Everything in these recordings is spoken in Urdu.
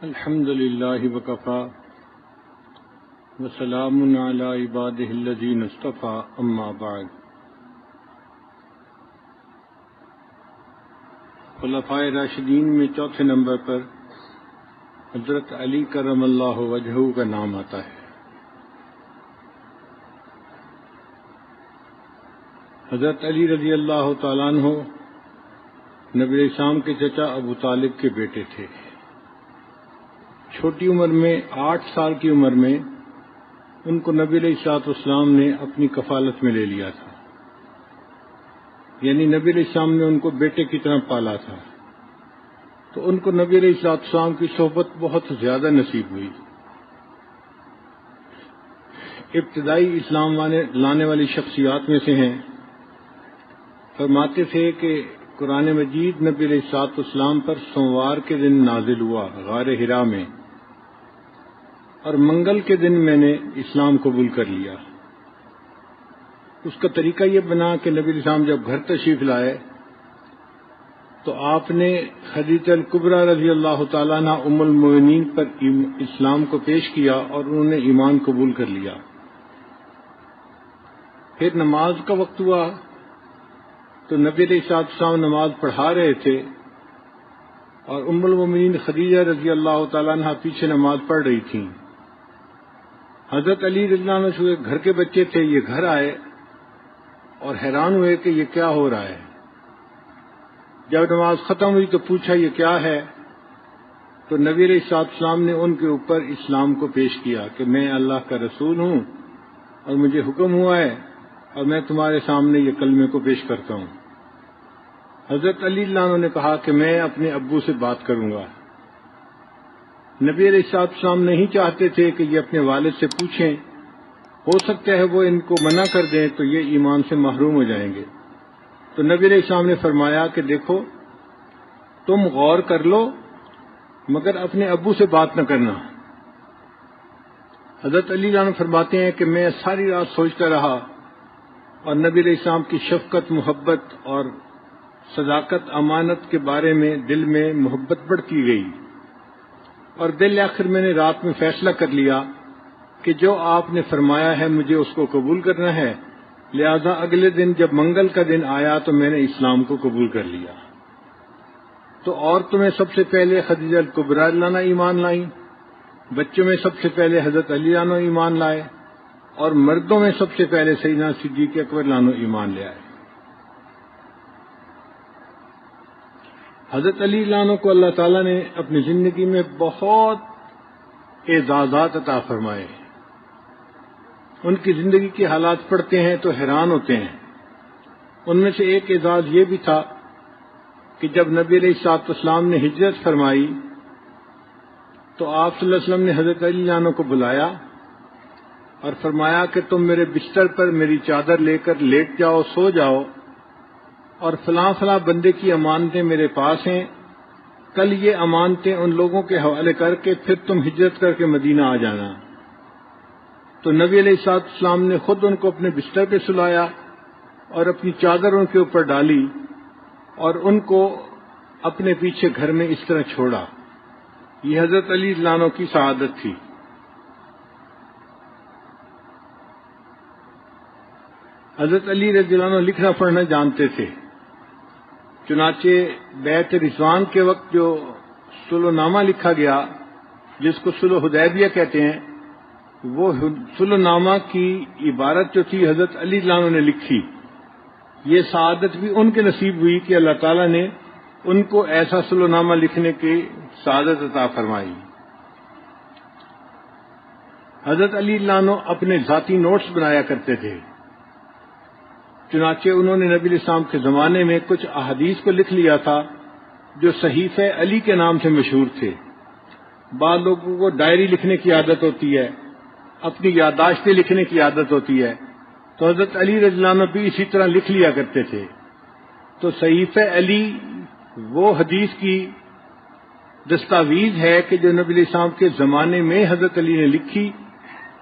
الحمد للہ وکفا وسلام علی عبادہ الذین اصطفیٰ اما بعد۔ خلفائے راشدین میں چوتھے نمبر پر حضرت علی کرم اللہ وجہہ کا نام آتا ہے۔ حضرت علی رضی اللہ تعالیٰ عنہ نبی علیہ السلام کے چچا ابو طالب کے بیٹے تھے۔ چھوٹی عمر میں 8 سال کی عمر میں ان کو نبی علیہ الصلوۃ والسلام نے اپنی کفالت میں لے لیا تھا، یعنی نبی علیہ السلام نے ان کو بیٹے کی طرح پالا تھا، تو ان کو نبی علیہ الصلوۃ والسلام کی صحبت بہت زیادہ نصیب ہوئی۔ ابتدائی اسلام لانے والی شخصیات میں سے ہیں۔ فرماتے تھے کہ قرآن مجید نبی علیہ الصلوۃ والسلام پر سوموار کے دن نازل ہوا غار حرا میں، اور منگل کے دن میں نے اسلام قبول کر لیا۔ اس کا طریقہ یہ بنا کہ نبی علیہ السلام جب گھر تشریف لائے تو آپ نے خدیجہ الکبریٰ رضی اللہ تعالیٰ عنہ ام المؤمنین پر اسلام کو پیش کیا اور انہوں نے ایمان قبول کر لیا۔ پھر نماز کا وقت ہوا تو نبی علیہ الصلوۃ والسلام نماز پڑھا رہے تھے اور ام المؤمنین خدیجہ رضی اللہ تعالیٰ عنہ پیچھے نماز پڑھ رہی تھیں۔ حضرت علی رضی اللہ عنہ جو گھر کے بچے تھے، یہ گھر آئے اور حیران ہوئے کہ یہ کیا ہو رہا ہے۔ جب نماز ختم ہوئی تو پوچھا یہ کیا ہے، تو نبی علیہ الصلوۃ والسلام نے ان کے اوپر اسلام کو پیش کیا کہ میں اللہ کا رسول ہوں اور مجھے حکم ہوا ہے اور میں تمہارے سامنے یہ کلمے کو پیش کرتا ہوں۔ حضرت علی رضی اللہ عنہ نے کہا کہ میں اپنے ابو سے بات کروں گا۔ نبی علیہ الصلوۃ والسلام نہیں چاہتے تھے کہ یہ اپنے والد سے پوچھیں، ہو سکتا ہے وہ ان کو منع کر دیں تو یہ ایمان سے محروم ہو جائیں گے۔ تو نبی علیہ السلام نے فرمایا کہ دیکھو تم غور کر لو مگر اپنے ابو سے بات نہ کرنا۔ حضرت علی رضی اللہ عنہ فرماتے ہیں کہ میں ساری رات سوچتا رہا اور نبی علیہ السلام کی شفقت، محبت اور صداقت، امانت کے بارے میں دل میں محبت بڑھتی گئی، اور بالآخر میں نے رات میں فیصلہ کر لیا کہ جو آپ نے فرمایا ہے مجھے اس کو قبول کرنا ہے، لہذا اگلے دن جب منگل کا دن آیا تو میں نے اسلام کو قبول کر لیا۔ تو عورتوں میں سب سے پہلے خدیجہ الکبریٰ رضی اللہ عنہا ایمان لائیں، بچوں میں سب سے پہلے حضرت علی رضی اللہ عنہ ایمان لائے، اور مردوں میں سب سے پہلے سیدنا صدیق اکبر رضی اللہ عنہ ایمان لے آئے۔ حضرت علی رضی اللہ عنہ کو اللہ تعالیٰ نے اپنی زندگی میں بہت اعزازات عطا فرمائے۔ ان کی زندگی کے حالات پڑھتے ہیں تو حیران ہوتے ہیں۔ ان میں سے ایک اعزاز یہ بھی تھا کہ جب نبی علیہ الصلوۃ والسلام نے ہجرت فرمائی تو آپ صلی اللہ علیہ وسلم نے حضرت علی رضی اللہ عنہ کو بلایا اور فرمایا کہ تم میرے بستر پر میری چادر لے کر لیٹ جاؤ، سو جاؤ، اور فلاں فلاں بندے کی امانتیں میرے پاس ہیں، کل یہ امانتیں ان لوگوں کے حوالے کر کے پھر تم ہجرت کر کے مدینہ آ جانا۔ تو نبی علیہ الصلوۃ والسلام نے خود ان کو اپنے بستر پہ سلایا اور اپنی چادر ان کے اوپر ڈالی اور ان کو اپنے پیچھے گھر میں اس طرح چھوڑا۔ یہ حضرت علی رضی اللہ عنہ کی سعادت تھی۔ حضرت علی رضی اللہ عنہ لکھنا پڑھنا جانتے تھے، چنانچہ بیعت رضوان کے وقت جو صلح نامہ لکھا گیا جس کو صلح حدیبیہ کہتے ہیں، وہ صلح نامہ کی عبارت جو تھی حضرت علی رضی اللہ عنہ نے لکھی۔ یہ سعادت بھی ان کے نصیب ہوئی کہ اللہ تعالیٰ نے ان کو ایسا صلح نامہ لکھنے کی سعادت عطا فرمائی۔ حضرت علی رضی اللہ عنہ اپنے ذاتی نوٹس بنایا کرتے تھے، چنانچہ انہوں نے نبی علیہ السلام کے زمانے میں کچھ احادیث کو لکھ لیا تھا جو صحیفہ علی کے نام سے مشہور تھے۔ بعض لوگوں کو ڈائری لکھنے کی عادت ہوتی ہے، اپنی یادداشتیں لکھنے کی عادت ہوتی ہے، تو حضرت علی رضی اللہ عنہ بھی اسی طرح لکھ لیا کرتے تھے۔ تو صحیفہ علی وہ حدیث کی دستاویز ہے کہ جو نبی علیہ السلام کے زمانے میں حضرت علی نے لکھی،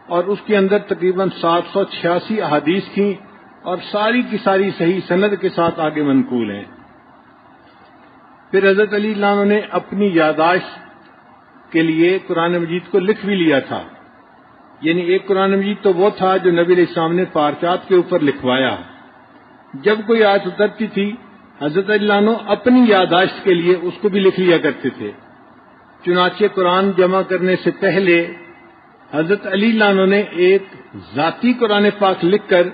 اور اس کے اندر تقریباً 786 احادیث تھیں اور ساری کی ساری صحیح سند کے ساتھ آگے منقول ہیں۔ پھر حضرت علی اللہ عنہ نے اپنی یادداشت کے لیے قرآن مجید کو لکھ بھی لیا تھا. یعنی ایک قرآن مجید تو وہ تھا جو نبی علیہ السلام نے پارچات کے اوپر لکھوایا. جب کوئی آیت اترتی تھی حضرت علی عنہ اپنی یادداشت کے لیے اس کو بھی لکھ لیا کرتے تھے. چنانچہ قرآن جمع کرنے سے پہلے حضرت علی عنہ نے ایک ذاتی قرآن پاک لکھ کر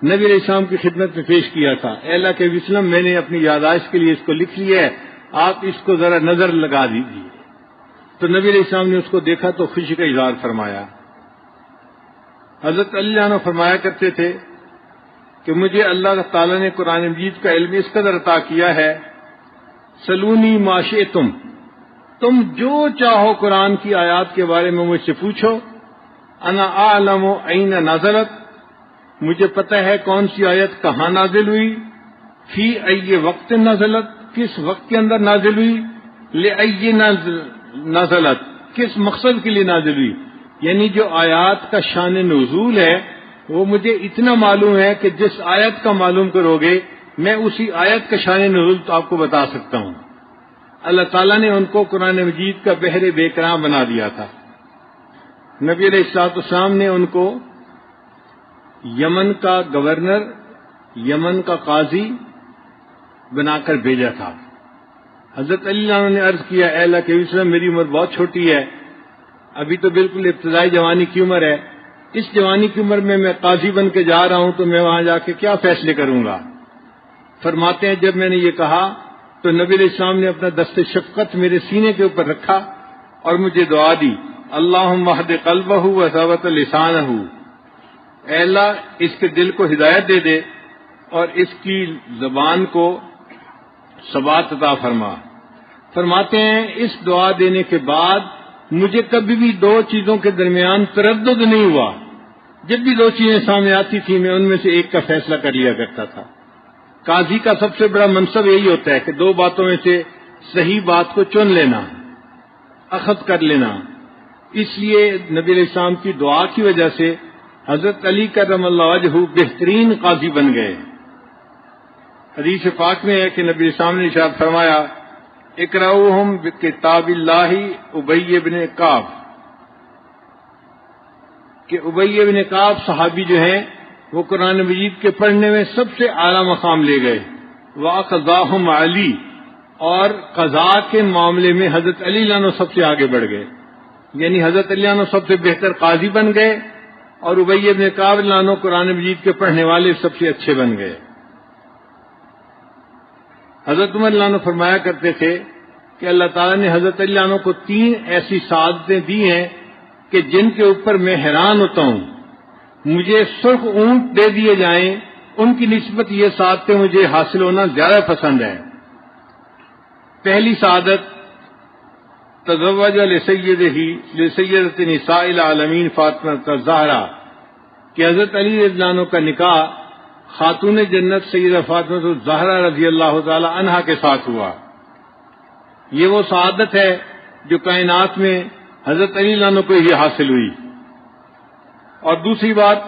نبی علیہ السلام کی خدمت میں پیش کیا تھا. اے اللہ کے وسلم، میں نے اپنی یادداشت کے لیے اس کو لکھ لیا ہے، آپ اس کو ذرا نظر لگا دیجیے. تو نبی علیہ السلام نے اس کو دیکھا تو خوشی کا اظہار فرمایا. حضرت علی عنہ فرمایا کرتے تھے کہ مجھے اللہ تعالیٰ نے قرآن مجید کا علم اس قدر عطا کیا ہے، سلونی ما شئتم، تم جو چاہو قرآن کی آیات کے بارے میں مجھ سے پوچھو. انا اعلم این نزلت، مجھے پتہ ہے کون سی آیت کہاں نازل ہوئی. فی ای وقت نزلت، کس وقت کے اندر نازل ہوئی. لئی نزلت، کس مقصد کے لیے نازل ہوئی. یعنی جو آیات کا شان نزول ہے وہ مجھے اتنا معلوم ہے کہ جس آیت کا معلوم کرو گے میں اسی آیت کا شان نزول تو آپ کو بتا سکتا ہوں. اللہ تعالیٰ نے ان کو قرآن مجید کا بحر بے کرام بنا دیا تھا. نبی علیہ الصلوۃ والسلام نے ان کو یمن کا گورنر، یمن کا قاضی بنا کر بھیجا تھا. حضرت علی عنہ نے عرض کیا، اے اللہ کے وسلم، میری عمر بہت چھوٹی ہے، ابھی تو بالکل ابتدائی جوانی کی عمر ہے. اس جوانی کی عمر میں قاضی بن کے جا رہا ہوں تو میں وہاں جا کے کیا فیصلے کروں گا. فرماتے ہیں جب میں نے یہ کہا تو نبی علیہ السلام نے اپنا دست شفقت میرے سینے کے اوپر رکھا اور مجھے دعا دی، اللہم اہد قلبہ وثبت لسانہ، اے اللہ اس کے دل کو ہدایت دے دے اور اس کی زبان کو ثبات عطا فرما. فرماتے ہیں اس دعا دینے کے بعد مجھے کبھی بھی دو چیزوں کے درمیان تردد نہیں ہوا. جب بھی دو چیزیں سامنے آتی تھی میں ان میں سے ایک کا فیصلہ کر لیا کرتا تھا. قاضی کا سب سے بڑا منصب یہی ہوتا ہے کہ دو باتوں میں سے صحیح بات کو چن لینا، اخذ کر لینا. اس لیے نبی علیہ السلام کی دعا کی وجہ سے حضرت علی کرم اللہ وجہہ بہترین قاضی بن گئے. حدیث پاک میں ہے کہ نبی علیہ السلام نے ارشاد فرمایا، اقرؤہم بکتاب اللہ ابی بن کعب، کہ ابی بن کعب صحابی جو ہیں وہ قرآن مجید کے پڑھنے میں سب سے اعلیٰ مقام لے گئے. وقضاہم علی، اور قضاء کے معاملے میں حضرت علی عنہ سب سے آگے بڑھ گئے. یعنی حضرت علی عنہ سب سے بہتر قاضی بن گئے اور ابی بن کعب عنہ قرآن مجید کے پڑھنے والے سب سے اچھے بن گئے. حضرت عمر عنہ فرمایا کرتے تھے کہ اللہ تعالیٰ نے حضرت علی عنہ کو 3 ایسی سعادتیں دی ہیں کہ جن کے اوپر میں حیران ہوتا ہوں. مجھے سرخ اونٹ دے دیے جائیں ان کی نسبت یہ سعادتیں مجھے حاصل ہونا زیادہ پسند ہے. پہلی سعادت، تزوج لسیدۃ نساء العالمین فاطمہ الزہرا، کہ حضرت علی رضی اللہ عنہ کا نکاح خاتون جنت سیدہ فاطمہ الزہرا رضی اللہ تعالی عنہا کے ساتھ ہوا. یہ وہ سعادت ہے جو کائنات میں حضرت علی عنہ کو ہی حاصل ہوئی. اور دوسری بات،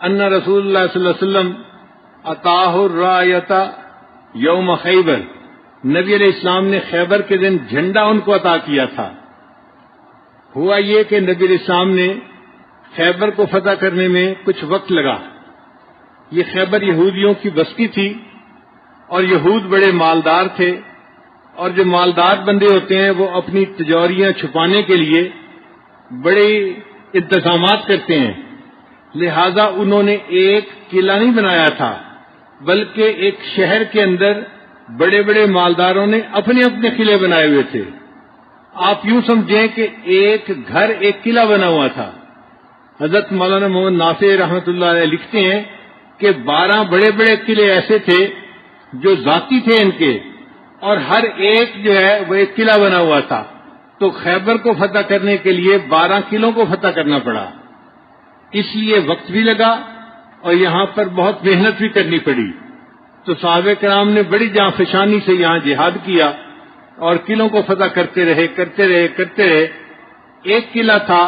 ان رسول اللہ صلی اللہ علیہ وسلم عطاہ الرایۃ یوم خیبر، نبی علیہ السلام نے خیبر کے دن جھنڈا ان کو عطا کیا تھا. ہوا یہ کہ نبی علیہ السلام نے خیبر کو فتح کرنے میں کچھ وقت لگا. یہ خیبر یہودیوں کی بستی تھی اور یہود بڑے مالدار تھے، اور جو مالدار بندے ہوتے ہیں وہ اپنی تجوریاں چھپانے کے لیے بڑے انتظامات کرتے ہیں. لہذا انہوں نے ایک قلعہ نہیں بنایا تھا بلکہ ایک شہر کے اندر بڑے بڑے مالداروں نے اپنے اپنے قلعے بنائے ہوئے تھے. آپ یوں سمجھیں کہ ایک گھر ایک قلعہ بنا ہوا تھا. حضرت مولانا محمد نافع رحمۃ اللہ علیہ لکھتے ہیں کہ 12 بڑے بڑے قلعے ایسے تھے جو ذاتی تھے ان کے، اور ہر ایک جو ہے وہ ایک قلعہ بنا ہوا تھا. تو خیبر کو فتح کرنے کے لیے 12 قلعوں کو فتح کرنا پڑا. اس لیے وقت بھی لگا اور یہاں پر بہت محنت بھی کرنی پڑی. تو صحابہ کرام نے بڑی جانفشانی سے یہاں جہاد کیا اور قلعوں کو فتح کرتے رہے. ایک قلعہ تھا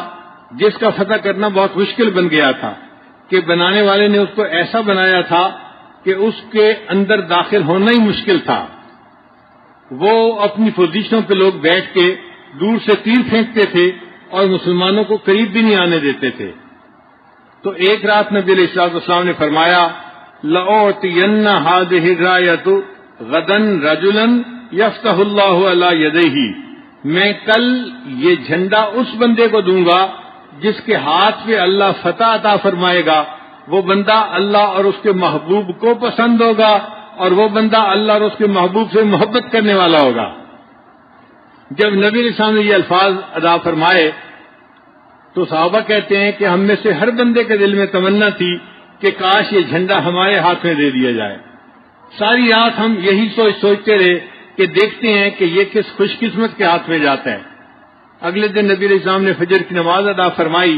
جس کا فتح کرنا بہت مشکل بن گیا تھا کہ بنانے والے نے اس کو ایسا بنایا تھا کہ اس کے اندر داخل ہونا ہی مشکل تھا. وہ اپنی پوزیشنوں پہ لوگ بیٹھ کے دور سے تیر پھینکتے تھے اور مسلمانوں کو قریب بھی نہیں آنے دیتے تھے۔ تو ایک رات نبی علیہ الصلوۃ والسلام نے فرمایا لَأُعْطِيَنَّ هَٰذِهِ الرَّايَةُ غَدًا رَجُلًا يَفْتَحُ اللَّهُ عَلَىٰ يَدَيْهِ، میں کل یہ جھنڈا اس بندے کو دوں گا جس کے ہاتھ پہ اللہ فتح عطا فرمائے گا، وہ بندہ اللہ اور اس کے محبوب کو پسند ہوگا اور وہ بندہ اللہ اور اس کے محبوب سے محبت کرنے والا ہوگا۔ جب نبی علیہ السلام نے یہ الفاظ ادا فرمائے تو صحابہ کہتے ہیں کہ ہم میں سے ہر بندے کے دل میں تمنا تھی کہ کاش یہ جھنڈا ہمارے ہاتھ میں دے دیا جائے۔ ساری رات ہم یہی سوچتے رہے کہ دیکھتے ہیں کہ یہ کس خوش قسمت کے ہاتھ میں جاتا ہے۔ اگلے دن نبی علیہ السلام نے فجر کی نماز ادا فرمائی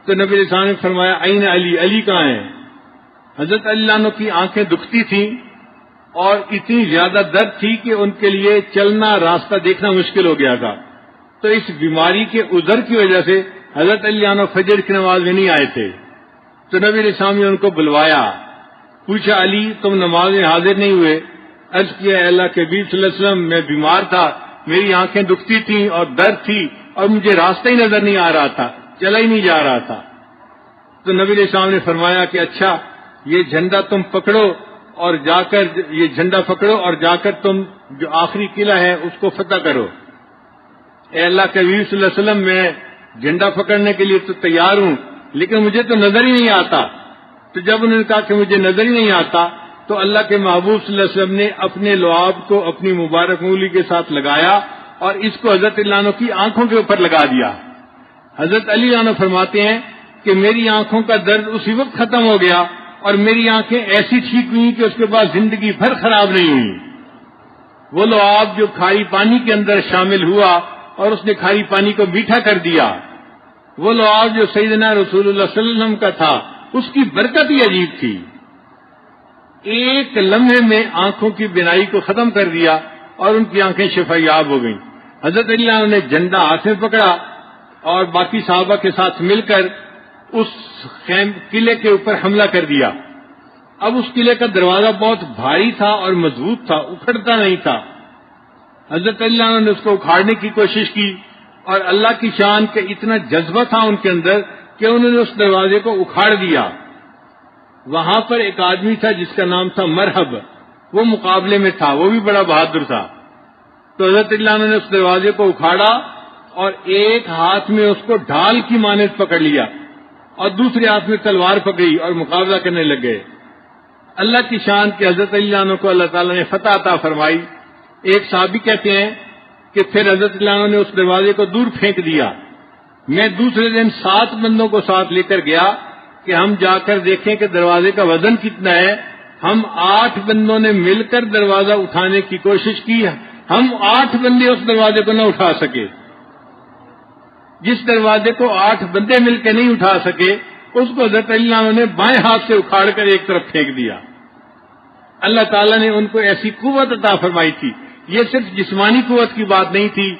تو نبی علیہ السلام نے فرمایا این علی، علی کہاں ہیں؟ حضرت علی عنہ کی آنکھیں دکھتی تھیں اور اتنی زیادہ درد تھی کہ ان کے لیے چلنا راستہ دیکھنا مشکل ہو گیا تھا۔ تو اس بیماری کے عذر کی وجہ سے حضرت علی عنہ فجر کی نماز میں نہیں آئے تھے۔ تو نبی علیہ السلام نے ان کو بلوایا، پوچھا علی تم نماز میں حاضر نہیں ہوئے؟ عرض کیا اے اللہ کے نبی صلی اللہ علیہ وسلم میں بیمار تھا، میری آنکھیں دکھتی تھیں اور درد تھی اور مجھے راستہ ہی نظر نہیں آ رہا تھا، چلا ہی نہیں جا رہا تھا۔ تو نبی علیہ السلام نے فرمایا کہ اچھا یہ جھنڈا تم پکڑو اور جا کر یہ جھنڈا پکڑو اور جا کر تم جو آخری قلعہ ہے اس کو فتح کرو۔ اے اللہ کے نبی صلی اللہ علیہ وسلم میں جھنڈا پکڑنے کے لیے تو تیار ہوں لیکن مجھے تو نظر ہی نہیں آتا۔ تو جب انہوں نے کہا کہ مجھے نظر ہی نہیں آتا تو اللہ کے محبوب صلی اللہ علیہ وسلم نے اپنے لعاب کو اپنی مبارک انگلی کے ساتھ لگایا اور اس کو حضرت علی عنہ کی آنکھوں کے اوپر لگا دیا۔ حضرت علی عنہ فرماتے ہیں کہ میری آنکھوں کا درد اسی وقت ختم ہو گیا اور میری آنکھیں ایسی ٹھیک ہوئی کہ اس کے بعد زندگی بھر خراب نہیں ہوئی۔ وہ لعاب جو کھاری پانی کے اندر شامل ہوا اور اس نے کھاری پانی کو میٹھا کر دیا، وہ لعاب جو سیدنا رسول اللہ صلی اللہ علیہ وسلم کا تھا اس کی برکت ہی عجیب تھی۔ ایک لمحے میں آنکھوں کی بینائی کو ختم کر دیا اور ان کی آنکھیں شفا یاب ہو گئیں۔ حضرت علی عنہ نے جھنڈا ہاتھ میں پکڑا اور باقی صحابہ کے ساتھ مل کر اس قلعے کے اوپر حملہ کر دیا۔ اب اس قلعے کا دروازہ بہت بھاری تھا اور مضبوط تھا، اکھڑتا نہیں تھا۔ حضرت علی عنہ نے اس کو اکھاڑنے کی کوشش کی اور اللہ کی شان کے اتنا جذبہ تھا ان کے اندر کہ انہوں نے اس دروازے کو اکھاڑ دیا۔ وہاں پر ایک آدمی تھا جس کا نام تھا مرحب، وہ مقابلے میں تھا، وہ بھی بڑا بہادر تھا۔ تو حضرت علی عنہ نے اس دروازے کو اکھاڑا اور ایک ہاتھ میں اس کو ڈھال کی مانند پکڑ لیا اور دوسرے ہاتھ میں تلوار پکڑی اور مقابلہ کرنے لگ گئے۔ اللہ کی شان کے حضرت علی عنہ کو اللہ تعالیٰ نے فتح عطا فرمائی۔ ایک صحابی کہتے ہیں کہ پھر حضرت علی عنہ نے اس دروازے کو دور پھینک دیا۔ میں دوسرے دن 7 بندوں کو ساتھ لے کر گیا کہ ہم جا کر دیکھیں کہ دروازے کا وزن کتنا ہے۔ ہم 8 بندوں نے مل کر دروازہ اٹھانے کی کوشش کی، ہم 8 بندے اس دروازے کو نہ اٹھا سکے۔ جس دروازے کو 8 بندے مل کے نہیں اٹھا سکے اس کو حضرت علی عنہ نے بائیں ہاتھ سے اکھاڑ کر ایک طرف پھینک دیا۔ اللہ تعالیٰ نے ان کو ایسی قوت عطا فرمائی تھی۔ یہ صرف جسمانی قوت کی بات نہیں تھی،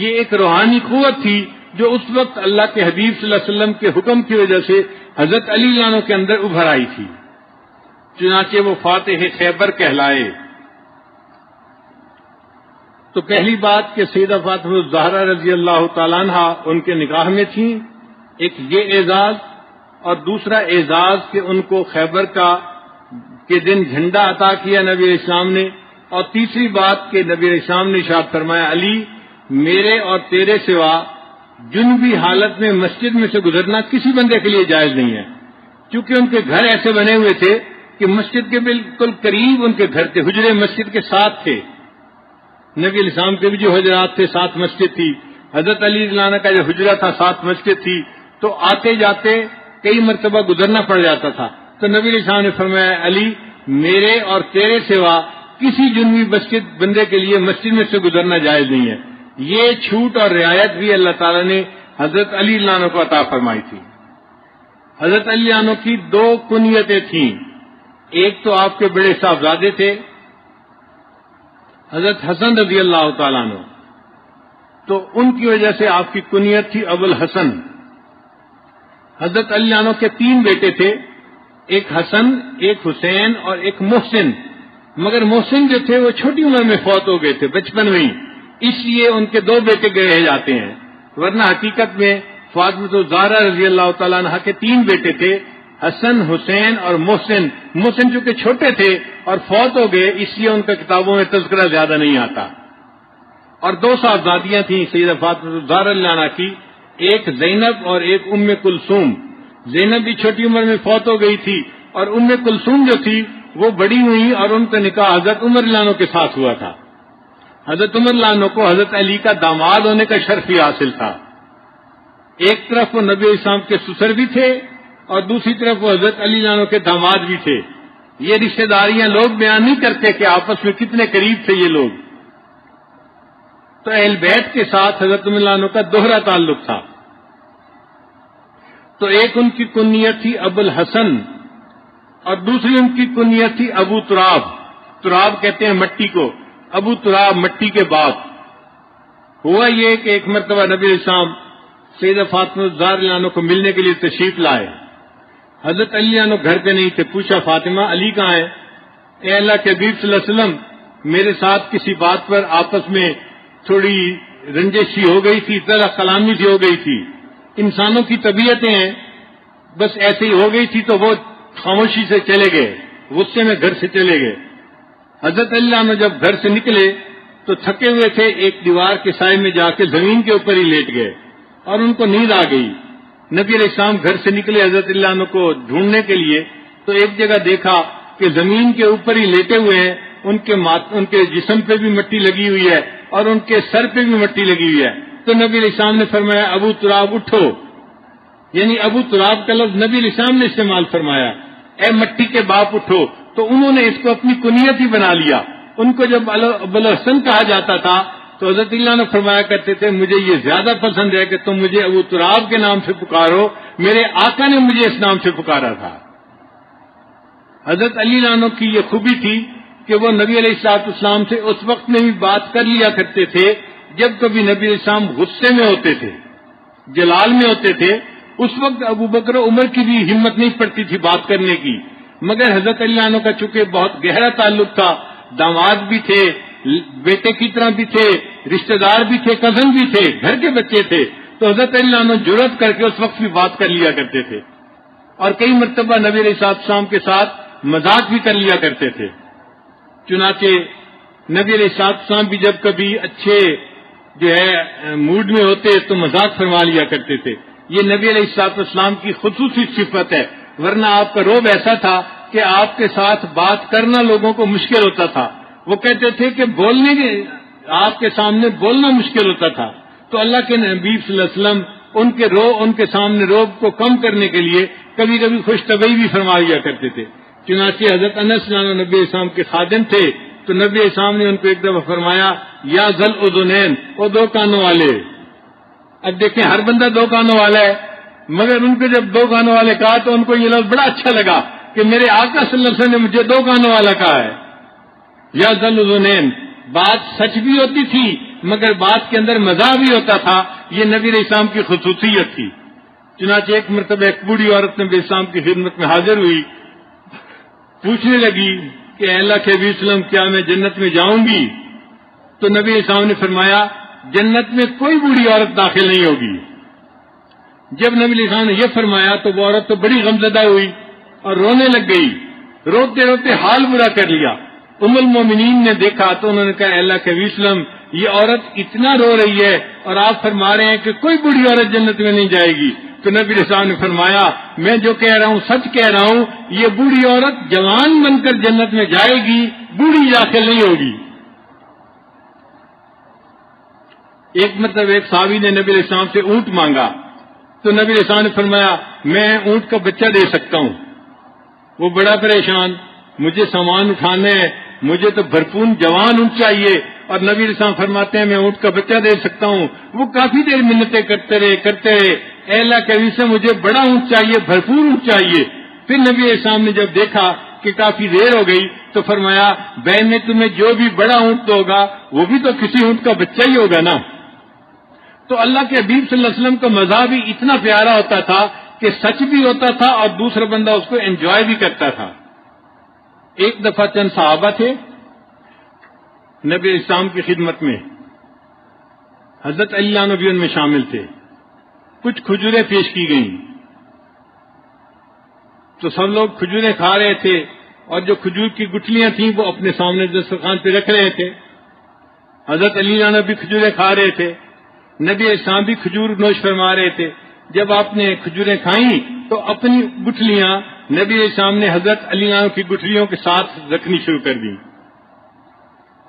یہ ایک روحانی قوت تھی جو اس وقت اللہ کے حبیب صلی اللہ علیہ وسلم کے حکم کی وجہ سے حضرت علی عنہ کے اندر ابھر آئی تھی۔ چنانچہ وہ فاتح خیبر کہلائے۔ تو پہلی بات کہ سیدہ فاطمہ الزہرا رضی اللہ تعالیٰ عنہ ان کے نکاح میں تھیں، ایک یہ اعزاز، اور دوسرا اعزاز کہ ان کو خیبر کے دن جھنڈا عطا کیا نبی علیہ السلام نے، اور تیسری بات کہ نبی علیہ السلام نے ارشاد فرمایا علی میرے اور تیرے سوا جنبی حالت میں مسجد میں سے گزرنا کسی بندے کے لیے جائز نہیں ہے، کیونکہ ان کے گھر ایسے بنے ہوئے تھے کہ مسجد کے بالکل قریب ان کے گھر تھے، حجرے مسجد کے ساتھ تھے۔ نبی علیہ السلام کے بھی جو حجرات تھے ساتھ مسجد تھی، حضرت علی رضی اللہ عنہ کا جو حجرہ تھا ساتھ مسجد تھی، تو آتے جاتے کئی مرتبہ گزرنا پڑ جاتا تھا۔ تو نبی علیہ السلام نے فرمایا علی میرے اور تیرے سوا کسی جنوبی مسجد بندے کے لیے مسجد میں سے گزرنا جائز نہیں ہے۔ یہ چھوٹ اور رعایت بھی اللہ تعالیٰ نے حضرت علی رضی اللہ عنہ کو عطا فرمائی تھی۔ حضرت علی عنہ کی 2 کنیتیں تھیں، ایک تو آپ کے بڑے صاحبزادے تھے حضرت حسن رضی اللہ تعالیٰ عنہ، تو ان کی وجہ سے آپ کی کنیت تھی ابو الحسن۔ حضرت علی عنہ کے 3 بیٹے تھے، ایک حسن، ایک حسین اور ایک محسن، مگر محسن جو تھے وہ چھوٹی عمر میں فوت ہو گئے تھے، بچپن میں ہی۔ اس لیے ان کے 2 بیٹے کہے جاتے ہیں، ورنہ حقیقت میں فاطمہ الزہرا رضی اللہ تعالیٰ عنہ کے 3 بیٹے تھے، حسن، حسین اور محسن۔ محسن چونکہ چھوٹے تھے اور فوت ہو گئے، اس لیے ان کا کتابوں میں تذکرہ زیادہ نہیں آتا۔ اور 2 صاحبزادیاں تھیں سیدہ فاطمہ الزہرا رضی اللہ عنہا کی، ایک زینب اور ایک ام کلثوم۔ زینب بھی چھوٹی عمر میں فوت ہو گئی تھی، اور ام کلثوم جو تھی وہ بڑی ہوئی، اور ان کا نکاح حضرت عمر رضی اللہ عنہ کے ساتھ ہوا تھا۔ حضرت عمر رضی اللہ عنہ کو حضرت علی کا داماد ہونے کا شرف ہی حاصل تھا۔ ایک طرف وہ نبی اسلام کے سسر بھی تھے اور دوسری طرف وہ حضرت علی رضی اللہ عنہ کے داماد بھی تھے۔ یہ رشتہ داریاں لوگ بیان نہیں کرتے کہ آپس میں کتنے قریب تھے یہ لوگ۔ تو اہل بیت کے ساتھ حضرت عمر رضی اللہ عنہ کا دوہرا تعلق تھا۔ تو ایک ان کی کنیت تھی ابو الحسن اور دوسری ان کی کنیت تھی ابو تراب۔ تراب کہتے ہیں مٹی کو، ابو تراب مٹی کے باپ۔ ہوا یہ کہ ایک مرتبہ نبی اسلام سیدہ فاطمہ الزہرا رضی اللہ عنہ کو ملنے کے لیے تشریف لائے۔ حضرت علی عنہ گھر پہ نہیں تھے، پوچھا فاطمہ علی کہاں ہے؟ اے اللہ کے حبیب صلی اللہ علیہ وسلم، میرے ساتھ کسی بات پر آپس میں تھوڑی رنجشی ہو گئی تھی، طرح کلامی سی ہو گئی تھی۔ انسانوں کی طبیعتیں ہیں، بس ایسے ہی ہو گئی تھی تو وہ خاموشی سے چلے گئے، غصے میں گھر سے چلے گئے۔ حضرت علی عنہ جب گھر سے نکلے تو تھکے ہوئے تھے، ایک دیوار کے سائے میں جا کے زمین کے اوپر ہی لیٹ گئے اور ان کو نیند آ گئی۔ نبی علیہ السلام گھر سے نکلے حضرت علی عنہ کو ڈھونڈنے کے لیے، تو ایک جگہ دیکھا کہ زمین کے اوپر ہی لیٹے ہوئے ہیں، ان کے جسم پہ بھی مٹی لگی ہوئی ہے اور ان کے سر پہ بھی مٹی لگی ہوئی ہے۔ تو نبی علیہ السلام نے فرمایا ابو تراب اٹھو، یعنی ابو تراب کا لفظ نبی علیہ السلام نے استعمال فرمایا، اے مٹی کے باپ اٹھو۔ تو انہوں نے اس کو اپنی کنیت ہی بنا لیا۔ ان کو جب ابو الحسن کہا جاتا تھا تو حضرت اللہ نے فرمایا کرتے تھے مجھے یہ زیادہ پسند ہے کہ تم مجھے ابو تراب کے نام سے پکارو، میرے آقا نے مجھے اس نام سے پکارا تھا۔ حضرت علی عنہ کی یہ خوبی تھی کہ وہ نبی علیہ الصلوۃ والسلام سے اس وقت میں بھی بات کر لیا کرتے تھے جب کبھی نبی علیہ السلام غصے میں ہوتے تھے، جلال میں ہوتے تھے۔ اس وقت ابو بکر و عمر کی بھی ہمت نہیں پڑتی تھی بات کرنے کی، مگر حضرت علی عنہ کا چونکہ بہت گہرا تعلق تھا، داماد بھی تھے، بیٹے کی طرح بھی تھے، رشتہ دار بھی تھے، کزن بھی تھے، گھر کے بچے تھے، تو حضرت علی عنہ جرأت کر کے اس وقت بھی بات کر لیا کرتے تھے، اور کئی مرتبہ نبی علیہ السلام کے ساتھ مذاق بھی کر لیا کرتے تھے۔ چنانچہ نبی علیہ السلام بھی جب کبھی اچھے موڈ میں ہوتے تو مذاق فرما لیا کرتے تھے۔ یہ نبی علیہ السلام کی خصوصی صفت ہے، ورنہ آپ کا روب ایسا تھا کہ آپ کے ساتھ بات کرنا لوگوں کو مشکل ہوتا تھا۔ وہ کہتے تھے کہ آپ کے سامنے بولنا مشکل ہوتا تھا، تو اللہ کے نبی صلی اللہ علیہ وسلم ان کے سامنے روب کو کم کرنے کے لیے کبھی کبھی خوش طبعی بھی فرما لیا کرتے تھے۔ چنانچہ حضرت انس نبی اسلام کے خادم تھے، تو نبی اسلام نے ان کو ایک دفعہ فرمایا یا ذل اذنین، وہ 2 کانوں والے۔ اب دیکھیں ہر بندہ 2 کانوں والا ہے، مگر ان کو جب 2 کانوں والے کہا تو ان کو یہ لفظ بڑا اچھا لگا کہ میرے آقا صلی اللہ علیہ وسلم نے مجھے 2 کانوں والا کہا ہے۔ یا ذل اذنین، بات سچ بھی ہوتی تھی مگر بات کے اندر مزاح بھی ہوتا تھا، یہ نبی علیہ السلام کی خصوصیت تھی۔ چنانچہ ایک مرتبہ ایک بوڑھی عورت نبی اسلام کی خدمت میں حاضر ہوئی، پوچھنے لگی کہ اے اللہ کے نبی صلی اللہ علیہ وسلم کیا میں جنت میں جاؤں گی؟ تو نبی اسلام نے فرمایا جنت میں کوئی بوڑھی عورت داخل نہیں ہوگی۔ جب نبی علیہ السلام نے یہ فرمایا تو وہ عورت تو بڑی غمزدہ ہوئی اور رونے لگ گئی، روتے روتے حال برا کر لیا۔ ام المومنین نے دیکھا تو انہوں نے کہا اے اللہ کے نبی صلی اللہ علیہ وسلم یہ عورت اتنا رو رہی ہے اور آپ فرما رہے ہیں کہ کوئی بوڑھی عورت جنت میں نہیں جائے گی۔ تو نبی علیہ السلام نے فرمایا میں جو کہہ رہا ہوں سچ کہہ رہا ہوں، یہ بوڑھی عورت جوان بن کر جنت میں جائے گی، بوڑھی داخل نہیں ہوگی۔ ایک ایک صحابی نے نبی علیہ السلام سے اونٹ مانگا تو نبی علیہ السلام نے فرمایا میں اونٹ کا بچہ دے سکتا ہوں۔ وہ بڑا پریشان، مجھے سامان اٹھانا ہے، مجھے تو بھرپور جوان اونٹ چاہیے، اور نبی علیہ السلام فرماتے ہیں میں اونٹ کا بچہ دے سکتا ہوں۔ وہ کافی دیر منتیں کرتے رہے، اے اللہ کے نبی سے مجھے بڑا اونٹ چاہیے، بھرپور اونٹ چاہیے۔ پھر نبی علیہ السلام نے جب دیکھا کہ کافی دیر ہو گئی تو فرمایا بہن میں تمہیں جو بھی بڑا اونٹ ہوگا وہ بھی تو کسی اونٹ کا بچہ ہی ہوگا نا۔ تو اللہ کے حبیب صلی اللہ علیہ وسلم کا مزاح بھی اتنا پیارا ہوتا تھا کہ سچ بھی ہوتا تھا اور دوسرا بندہ اس کو انجوائے بھی کرتا تھا۔ ایک دفعہ چند صحابہ تھے نبی اسلام کی خدمت میں، حضرت علی عنہ بھی ان میں شامل تھے. کچھ کھجوریں پیش کی گئیں تو سب لوگ کھجوریں کھا رہے تھے اور جو کھجور کی گٹھلیاں تھیں وہ اپنے سامنے دسترخوان پہ رکھ رہے تھے. حضرت علی عنہ بھی کھجوریں کھا رہے تھے. نبی اسلام بھی کھجور نوش فرما رہے تھے. جب آپ نے کھجوریں کھائیں تو اپنی گٹھلیاں نبی اسلام نے حضرت علی عنہ کی گٹھلیوں کے ساتھ رکھنی شروع کر دی.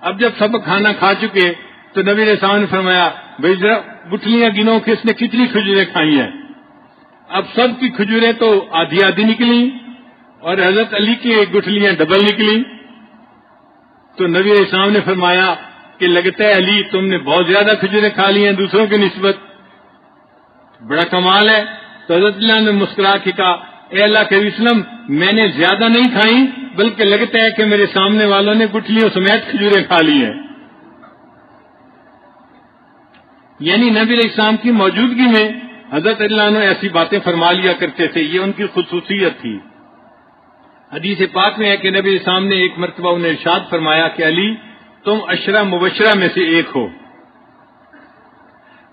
اب جب سب کھانا کھا چکے تو نبی اسلام نے فرمایا بھائی ذرا گٹھلیاں گنو کہ اس نے کتنی کھجوریں کھائی ہیں. اب سب کی کھجوریں تو آدھی آدھی نکلی اور حضرت علی کی گٹھلیاں ڈبل نکلی. تو نبی اسلام نے فرمایا کہ لگتا ہے علی تم نے بہت زیادہ کھجوریں کھا لی ہیں دوسروں کی نسبت, بڑا کمال ہے. تو حضرت اللہ نے مسکرا کے کہا اے اللہ کے وسلم میں نے زیادہ نہیں کھائی بلکہ لگتا ہے کہ میرے سامنے والوں نے گٹھلیوں سمیت کھجوریں کھا لی ہیں. یعنی نبی علیہ السلام کی موجودگی میں حضرت اللہ عنہ ایسی باتیں فرما لیا کرتے تھے, یہ ان کی خصوصیت تھی. حدیث پاک میں ہے کہ نبی علیہ السلام نے ایک مرتبہ انہیں ارشاد فرمایا کہ علی تم عشرہ مبشرہ میں سے ایک ہو.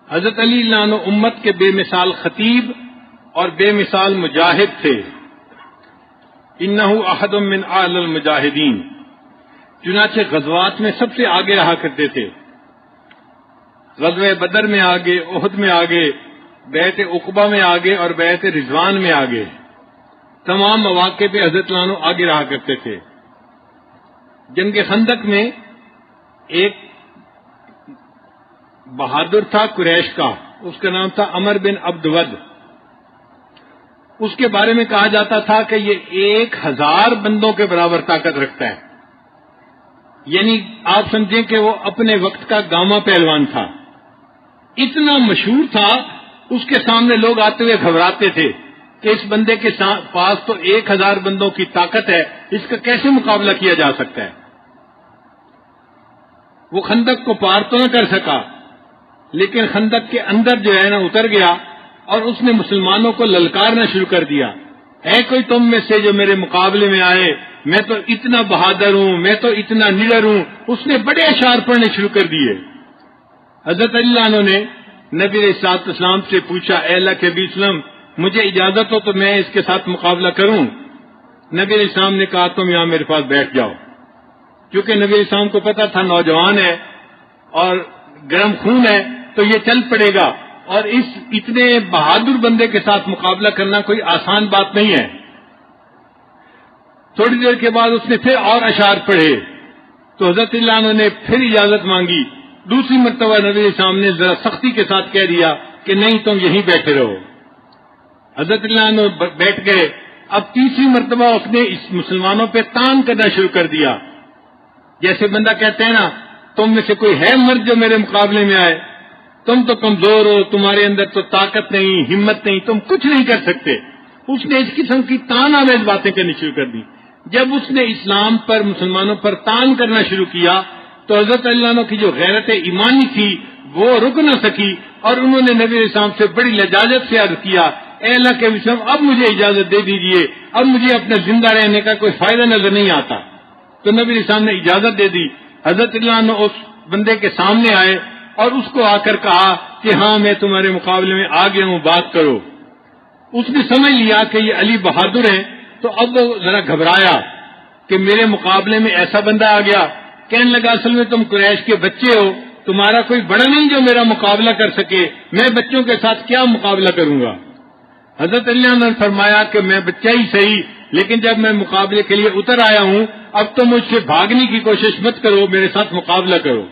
حضرت علی اللہ عنہ امت کے بے مثال خطیب اور بے مثال مجاہد تھے. انہ احد من اعلی المجاہدین, چنانچہ غزوات میں سب سے آگے رہا کرتے تھے. غزوہ بدر میں آگے, احد میں آگے, بیعت عقبہ میں آگے اور بیعت رضوان میں آگے. تمام مواقع پہ حضرت عنہ آگے رہا کرتے تھے. جنگ خندق میں ایک بہادر تھا قریش کا, اس کا نام تھا عمر بن عبد ود. اس کے بارے میں کہا جاتا تھا کہ یہ 1000 بندوں کے برابر طاقت رکھتا ہے. یعنی آپ سمجھیں کہ وہ اپنے وقت کا گاما پہلوان تھا. اتنا مشہور تھا, اس کے سامنے لوگ آتے ہوئے گھبراتے تھے کہ اس بندے کے پاس تو 1000 بندوں کی طاقت ہے, اس کا کیسے مقابلہ کیا جا سکتا ہے. وہ خندق کو پار تو نہ کر سکا لیکن خندق کے اندر جو ہے نا اتر گیا اور اس نے مسلمانوں کو للکارنا شروع کر دیا, ہے کوئی تم میں سے جو میرے مقابلے میں آئے, میں تو اتنا بہادر ہوں, میں تو اتنا نڈر ہوں. اس نے بڑے اشعار پڑھنے شروع کر دیے. حضرت علی عنہ نے نبی علیہ الصلوۃ والسلام سے پوچھا اے اللہ کے نبی وسلم مجھے اجازت ہو تو میں اس کے ساتھ مقابلہ کروں. نبی علیہ السلام نے کہا تم یہاں میرے پاس بیٹھ جاؤ, کیونکہ نبی علیہ السلام کو پتا تھا نوجوان ہے اور گرم خون ہے تو یہ چل پڑے گا, اور اس اتنے بہادر بندے کے ساتھ مقابلہ کرنا کوئی آسان بات نہیں ہے. تھوڑی دیر کے بعد اس نے پھر اور اشعار پڑھے تو حضرت اللہ عنہ نے پھر اجازت مانگی. دوسری مرتبہ نبی علیہ السلام نے ذرا سختی کے ساتھ کہہ دیا کہ نہیں تم یہیں بیٹھے رہو. حضرت اللہ عنہ بیٹھ گئے. اب تیسری مرتبہ اس نے اس مسلمانوں پہ تان کرنا شروع کر دیا. جیسے بندہ کہتے ہیں نا تم میں سے کوئی ہے مرد جو میرے مقابلے میں آئے, تم تو کمزور ہو, تمہارے اندر تو طاقت نہیں, ہمت نہیں, تم کچھ نہیں کر سکتے. اس نے اس قسم کی تان آمیز باتیں کرنی شروع کر دی. جب اس نے اسلام پر مسلمانوں پر تان کرنا شروع کیا تو حضرت اللہ عنہ کی جو غیرت ایمانی تھی وہ رک نہ سکی اور انہوں نے نبی علیہ السلام سے بڑی لجاجت سے عرض کیا اے اللہ کے وسلم اب مجھے اجازت دے دیجئے, اب مجھے اپنے زندہ رہنے کا کوئی فائدہ نظر نہیں آتا. تو نبی علیہ السلام نے اجازت دے دی. حضرت اللہ عنہ اس بندے کے سامنے آئے اور اس کو آ کر کہا کہ ہاں میں تمہارے مقابلے میں آ گیا ہوں, بات کرو. اس نے سمجھ لیا کہ یہ علی بہادر ہیں تو اب وہ ذرا گھبرایا کہ میرے مقابلے میں ایسا بندہ آ گیا. کہنے لگا اصل میں تم قریش کے بچے ہو, تمہارا کوئی بڑا نہیں جو میرا مقابلہ کر سکے, میں بچوں کے ساتھ کیا مقابلہ کروں گا. حضرت اللہ نے فرمایا کہ میں بچہ ہی صحیح لیکن جب میں مقابلے کے لیے اتر آیا ہوں اب تو مجھ سے بھاگنے کی کوشش مت کرو, میرے ساتھ مقابلہ کرو.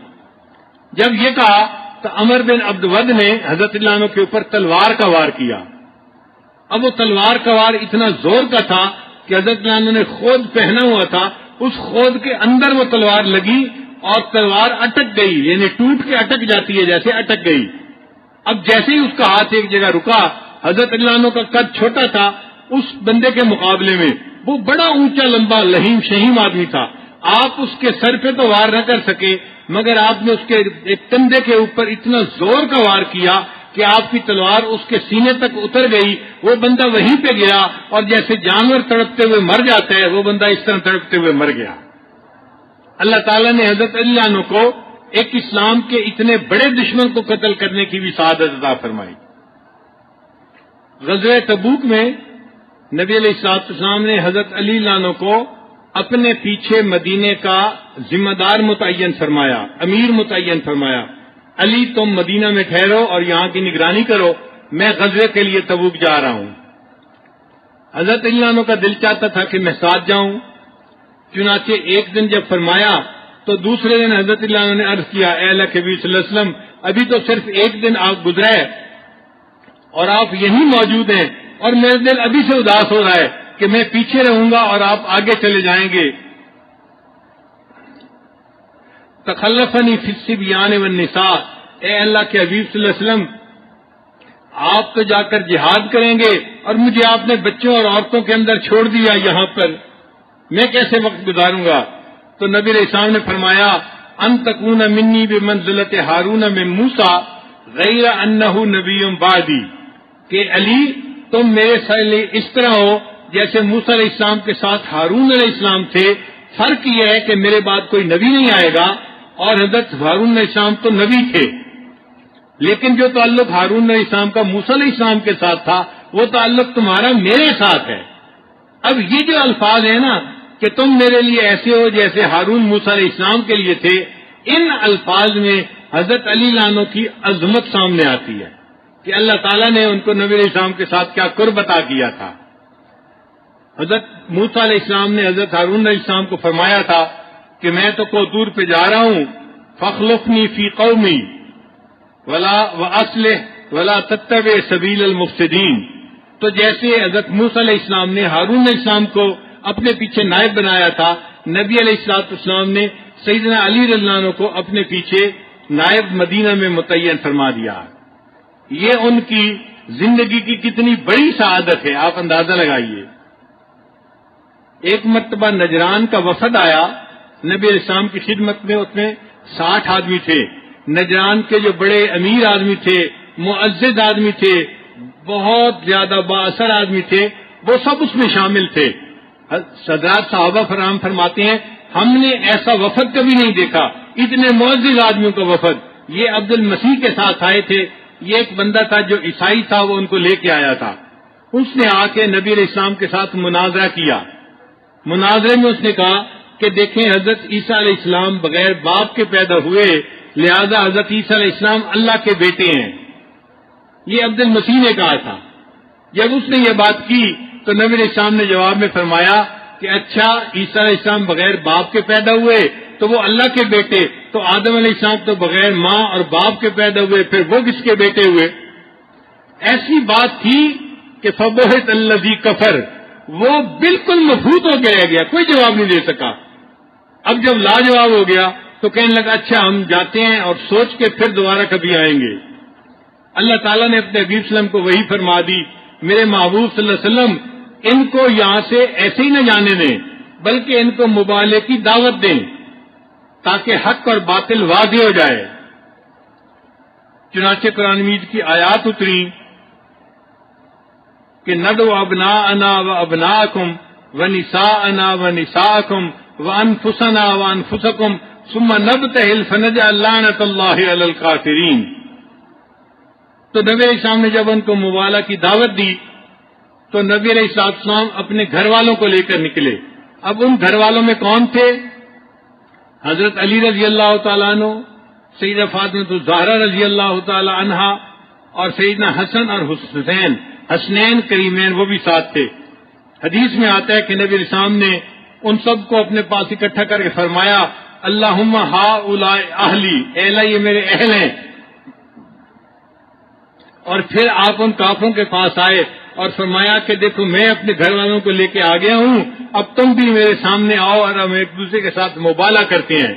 جب یہ کہا تو عمر بن عبد ود نے حضرت اللہ عنہ کے اوپر تلوار کا وار کیا. اب وہ تلوار کا وار اتنا زور کا تھا کہ حضرت اللہ عنہ نے خود پہنا ہوا تھا, اس خود کے اندر وہ تلوار لگی اور تلوار اٹک گئی, یعنی ٹوٹ کے اٹک جاتی ہے جیسے اٹک گئی. اب جیسے ہی اس کا ہاتھ ایک جگہ رکا, حضرت اللہ عنہ کا قد چھوٹا تھا, اس بندے کے مقابلے میں وہ بڑا اونچا لمبا لہیم شہیم آدمی تھا. آپ اس کے سر پہ تو وار نہ کر سکے مگر آپ نے اس کے ایک کندھے کے اوپر اتنا زور کا وار کیا کہ آپ کی تلوار اس کے سینے تک اتر گئی. وہ بندہ وہیں پہ گرا اور جیسے جانور تڑپتے ہوئے مر جاتا ہے وہ بندہ اس طرح تڑپتے ہوئے مر گیا. اللہ تعالیٰ نے حضرت اللہ عنہ کو ایک اسلام کے اتنے بڑے دشمن کو قتل کرنے کی بھی سعادت عطا فرمائی۔ غزوہ تبوک میں نبی علیہ السلام نے حضرت علی عنہ کو اپنے پیچھے مدینے کا ذمہ دار متعین فرمایا، امیر متعین فرمایا، علی تم مدینہ میں ٹھہرو اور یہاں کی نگرانی کرو، میں غزوے کے لیے تبوک جا رہا ہوں۔ حضرت علی عنہ کا دل چاہتا تھا کہ میں ساتھ جاؤں، چنانچہ ایک دن جب فرمایا تو دوسرے دن حضرت علی عنہ نے عرض کیا، اے اللہ کے نبی صلی اللہ علیہ وسلم، ابھی تو صرف ایک دن آپ گزرا ہے اور آپ یہیں موجود ہیں اور میرا دل ابھی سے اداس ہو رہا ہے کہ میں پیچھے رہوں گا اور آپ آگے چلے جائیں گے۔ تخلفنی فی الصبیان والنساء، اے اللہ کے حبیب صلی اللہ علیہ وسلم، آپ تو جا کر جہاد کریں گے اور مجھے آپ نے بچوں اور عورتوں کے اندر چھوڑ دیا، یہاں پر میں کیسے وقت گزاروں گا؟ تو نبی علیہ السلام نے فرمایا، ان تکون منی بمنزلۃ ہارون من موسیٰ غیر انہ نبی بعدی، کہ علی تم میرے لیے اس طرح ہو جیسے موسیٰ علیہ السلام کے ساتھ ہارون علیہ السلام تھے، فرق یہ ہے کہ میرے بعد کوئی نبی نہیں آئے گا، اور حضرت ہارون علیہ السلام تو نبی تھے، لیکن جو تعلق ہارون علیہ السلام کا موسیٰ علیہ السلام کے ساتھ تھا وہ تعلق تمہارا میرے ساتھ ہے۔ اب یہ جو الفاظ ہیں نا کہ تم میرے لیے ایسے ہو جیسے ہارون موسیٰ علیہ السلام کے لیے تھے، ان الفاظ میں حضرت علی عنہ کی عظمت سامنے آتی ہے کہ اللہ تعالیٰ نے ان کو نبی علیہ السلام کے ساتھ کیا قرب عطا کیا تھا۔ حضرت موسیٰ علیہ السلام نے حضرت ہارون علیہ السلام کو فرمایا تھا کہ میں تو کوطور پہ جا رہا ہوں، فاخلفنی فی قومی ولا واصلح ولا تتبع سبیل المفسدین۔ تو جیسے حضرت موسیٰ علیہ السلام نے ہارون علیہ السلام کو اپنے پیچھے نائب بنایا تھا، نبی علیہ السلام نے سیدنا علی رضی اللہ عنہ کو اپنے پیچھے نائب مدینہ میں متعین فرما دیا۔ یہ ان کی زندگی کی کتنی بڑی سعادت ہے، آپ اندازہ لگائیے۔ ایک مرتبہ نجران کا وفد آیا نبی علیہ السلام کی خدمت میں، اس میں 60 آدمی تھے۔ نجران کے جو بڑے امیر آدمی تھے، معزز آدمی تھے، بہت زیادہ بااثر آدمی تھے، وہ سب اس میں شامل تھے۔ حضرات صحابہ فرام فرماتے ہیں ہم نے ایسا وفد کبھی نہیں دیکھا، اتنے معزز آدمیوں کا وفد۔ یہ عبد المسیح کے ساتھ آئے تھے، یہ ایک بندہ تھا جو عیسائی تھا، وہ ان کو لے کے آیا تھا۔ اس نے آ کے نبی علیہ السلام کے ساتھ مناظرہ کیا۔ مناظرے میں اس نے کہا کہ دیکھیں حضرت عیسیٰ علیہ السلام بغیر باپ کے پیدا ہوئے، لہذا حضرت عیسیٰ علیہ السلام اللہ کے بیٹے ہیں۔ یہ عبد المسیح نے کہا تھا۔ جب اس نے یہ بات کی تو نبی علیہ السلام نے جواب میں فرمایا کہ اچھا، عیسیٰ علیہ السلام بغیر باپ کے پیدا ہوئے تو وہ اللہ کے بیٹے، تو آدم علیہ السلام تو بغیر ماں اور باپ کے پیدا ہوئے، پھر وہ کس کے بیٹے ہوئے؟ ایسی بات تھی کہ فبہت الذی کفر، وہ بالکل مبہوت ہو کے رہ گیا، کوئی جواب نہیں دے سکا۔ اب جب لاجواب ہو گیا تو کہنے لگا اچھا ہم جاتے ہیں اور سوچ کے پھر دوبارہ کبھی آئیں گے۔ اللہ تعالیٰ نے اپنے حبیب صلی اللہ علیہ وسلم کو وحی فرما دی، میرے محبوب صلی اللہ علیہ وسلم ان کو یہاں سے ایسے ہی نہ جانے دیں، بلکہ ان کو مبالغے کی دعوت دیں تاکہ حق اور باطل واضح ہو جائے۔ چنانچہ قرآن مجید کی آیات اتری کہ ندعو ابناءنا و ابناءکم و نساءنا و نساءکم و انفسنا و انفسکم ثم نبتہل فنجعل لعنۃ اللہ علی الکافرین۔ تو نبی علیہ السلام نے جب ان کو مبالغہ کی دعوت دی تو نبی علیہ السلام اپنے گھر والوں کو لے کر نکلے۔ اب ان گھر والوں میں کون تھے؟ حضرت علی رضی اللہ تعالیٰ عنہ، سیدہ فاطمہ الزہرا رضی اللہ تعالیٰ عنہا، اور سیدنا حسن اور حسین، حسنین کریمین، وہ بھی ساتھ تھے۔ حدیث میں آتا ہے کہ نبی علیہ السلام نے ان سب کو اپنے پاس اکٹھا کر کے فرمایا اللہم ہؤلاء اہلی، اے اللہ یہ میرے اہل ہیں۔ اور پھر آپ ان کافروں کے پاس آئے اور فرمایا کہ دیکھو میں اپنے گھر والوں کو لے کے آ گیا ہوں، اب تم بھی میرے سامنے آؤ اور ہم ایک دوسرے کے ساتھ مبالغہ کرتے ہیں۔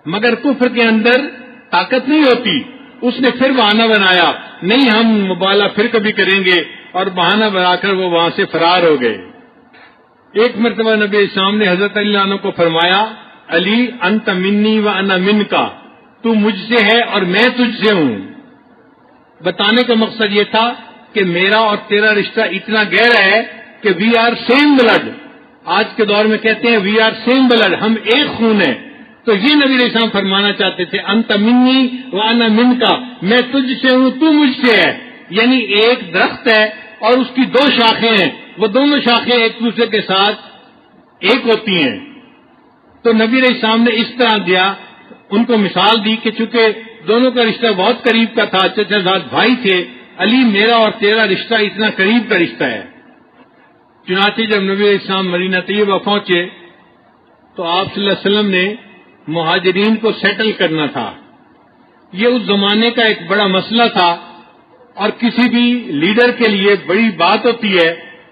مگر کفر کے اندر طاقت نہیں ہوتی، اس نے پھر بہانہ بنایا، نہیں ہم مبالغہ پھر کبھی کریں گے، اور بہانہ بنا کر وہ وہاں سے فرار ہو گئے۔ ایک مرتبہ نبی السلام نے حضرت علی عنہ کو فرمایا علی انت منی و انا منکا، تو مجھ سے ہے اور میں تجھ سے ہوں۔ بتانے کا مقصد یہ تھا کہ میرا اور تیرا رشتہ اتنا گہرا ہے کہ وی آر سیم بلڈ۔ آج کے دور میں کہتے ہیں وی آر سیم بلڈ، ہم ایک خون ہیں۔ تو یہ نبی علیہ السلام فرمانا چاہتے تھے انت منی وانا منکا، میں تجھ سے ہوں تو مجھ سے ہے، یعنی ایک درخت ہے اور اس کی دو شاخیں ہیں، وہ دونوں شاخیں ایک دوسرے کے ساتھ ایک ہوتی ہیں۔ تو نبی علیہ السلام نے اس طرح دیا، ان کو مثال دی کہ چونکہ دونوں کا رشتہ بہت قریب کا تھا، چچا زاد بھائی تھے، علی میرا اور تیرا رشتہ اتنا قریب کا رشتہ ہے۔ چنانچہ جب نبی علیہ السلام مدینہ طیبہ پہنچے تو آپ صلی اللہ علیہ وسلم نے مہاجرین کو سیٹل کرنا تھا۔ یہ اس زمانے کا ایک بڑا مسئلہ تھا اور کسی بھی لیڈر کے لیے بڑی بات ہوتی ہے،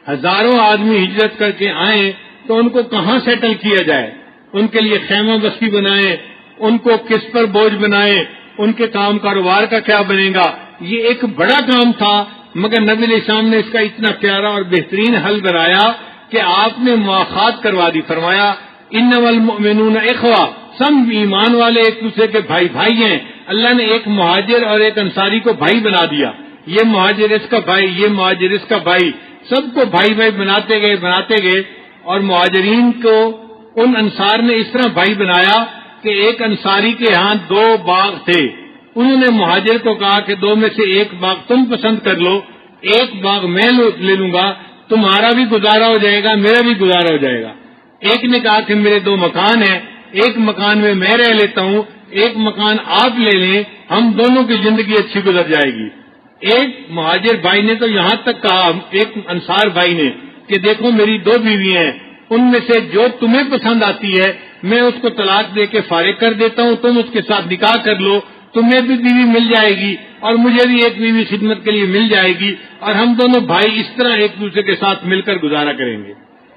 ہزاروں آدمی ہجرت کر کے آئیں تو ان کو کہاں سیٹل کیا جائے، ان کے لیے خیمہ بستی بنائیں، ان کو کس پر بوجھ بنائیں، ان کے کام کاروبار کا کیا بنے گا، یہ ایک بڑا کام تھا۔ مگر نبی علیہ السلام نے اس کا اتنا پیارا اور بہترین حل بنایا کہ آپ نے مواخات کروا دی، فرمایا انما المؤمنون اخوہ، سب ایمان والے ایک دوسرے کے بھائی بھائی ہیں۔ اللہ نے ایک مہاجر اور ایک انصاری کو بھائی بنا دیا، یہ مہاجر اس کا بھائی، یہ مہاجر اس کا بھائی، سب کو بھائی بھائی بناتے گئے اور مہاجرین کو ان انصار نے اس طرح بھائی بنایا کہ ایک انصاری کے ہاں 2 باغ تھے، انہوں نے مہاجر کو کہا کہ 2 میں سے ایک باغ تم پسند کر لو، ایک باغ میں لے لوں گا، تمہارا بھی گزارا ہو جائے گا، میرا بھی گزارا ہو جائے گا۔ ایک نے کہا کہ میرے 2 مکان ہیں، ایک مکان میں رہ لیتا ہوں، ایک مکان آپ لے لیں، ہم دونوں کی زندگی اچھی گزر جائے گی۔ ایک مہاجر بھائی نے تو یہاں تک کہا، ایک انصار بھائی نے، کہ دیکھو میری 2 بیوی ہیں، ان میں سے جو تمہیں پسند آتی ہے میں اس کو طلاق دے کے فارغ کر دیتا ہوں، تم اس کے ساتھ نکاح کر لو، تمہیں بھی بیوی مل جائے گی اور مجھے بھی ایک بیوی خدمت کے لیے مل جائے گی، اور ہم دونوں بھائی اس طرح ایک دوسرے کے ساتھ مل کر گزارا کریں گے۔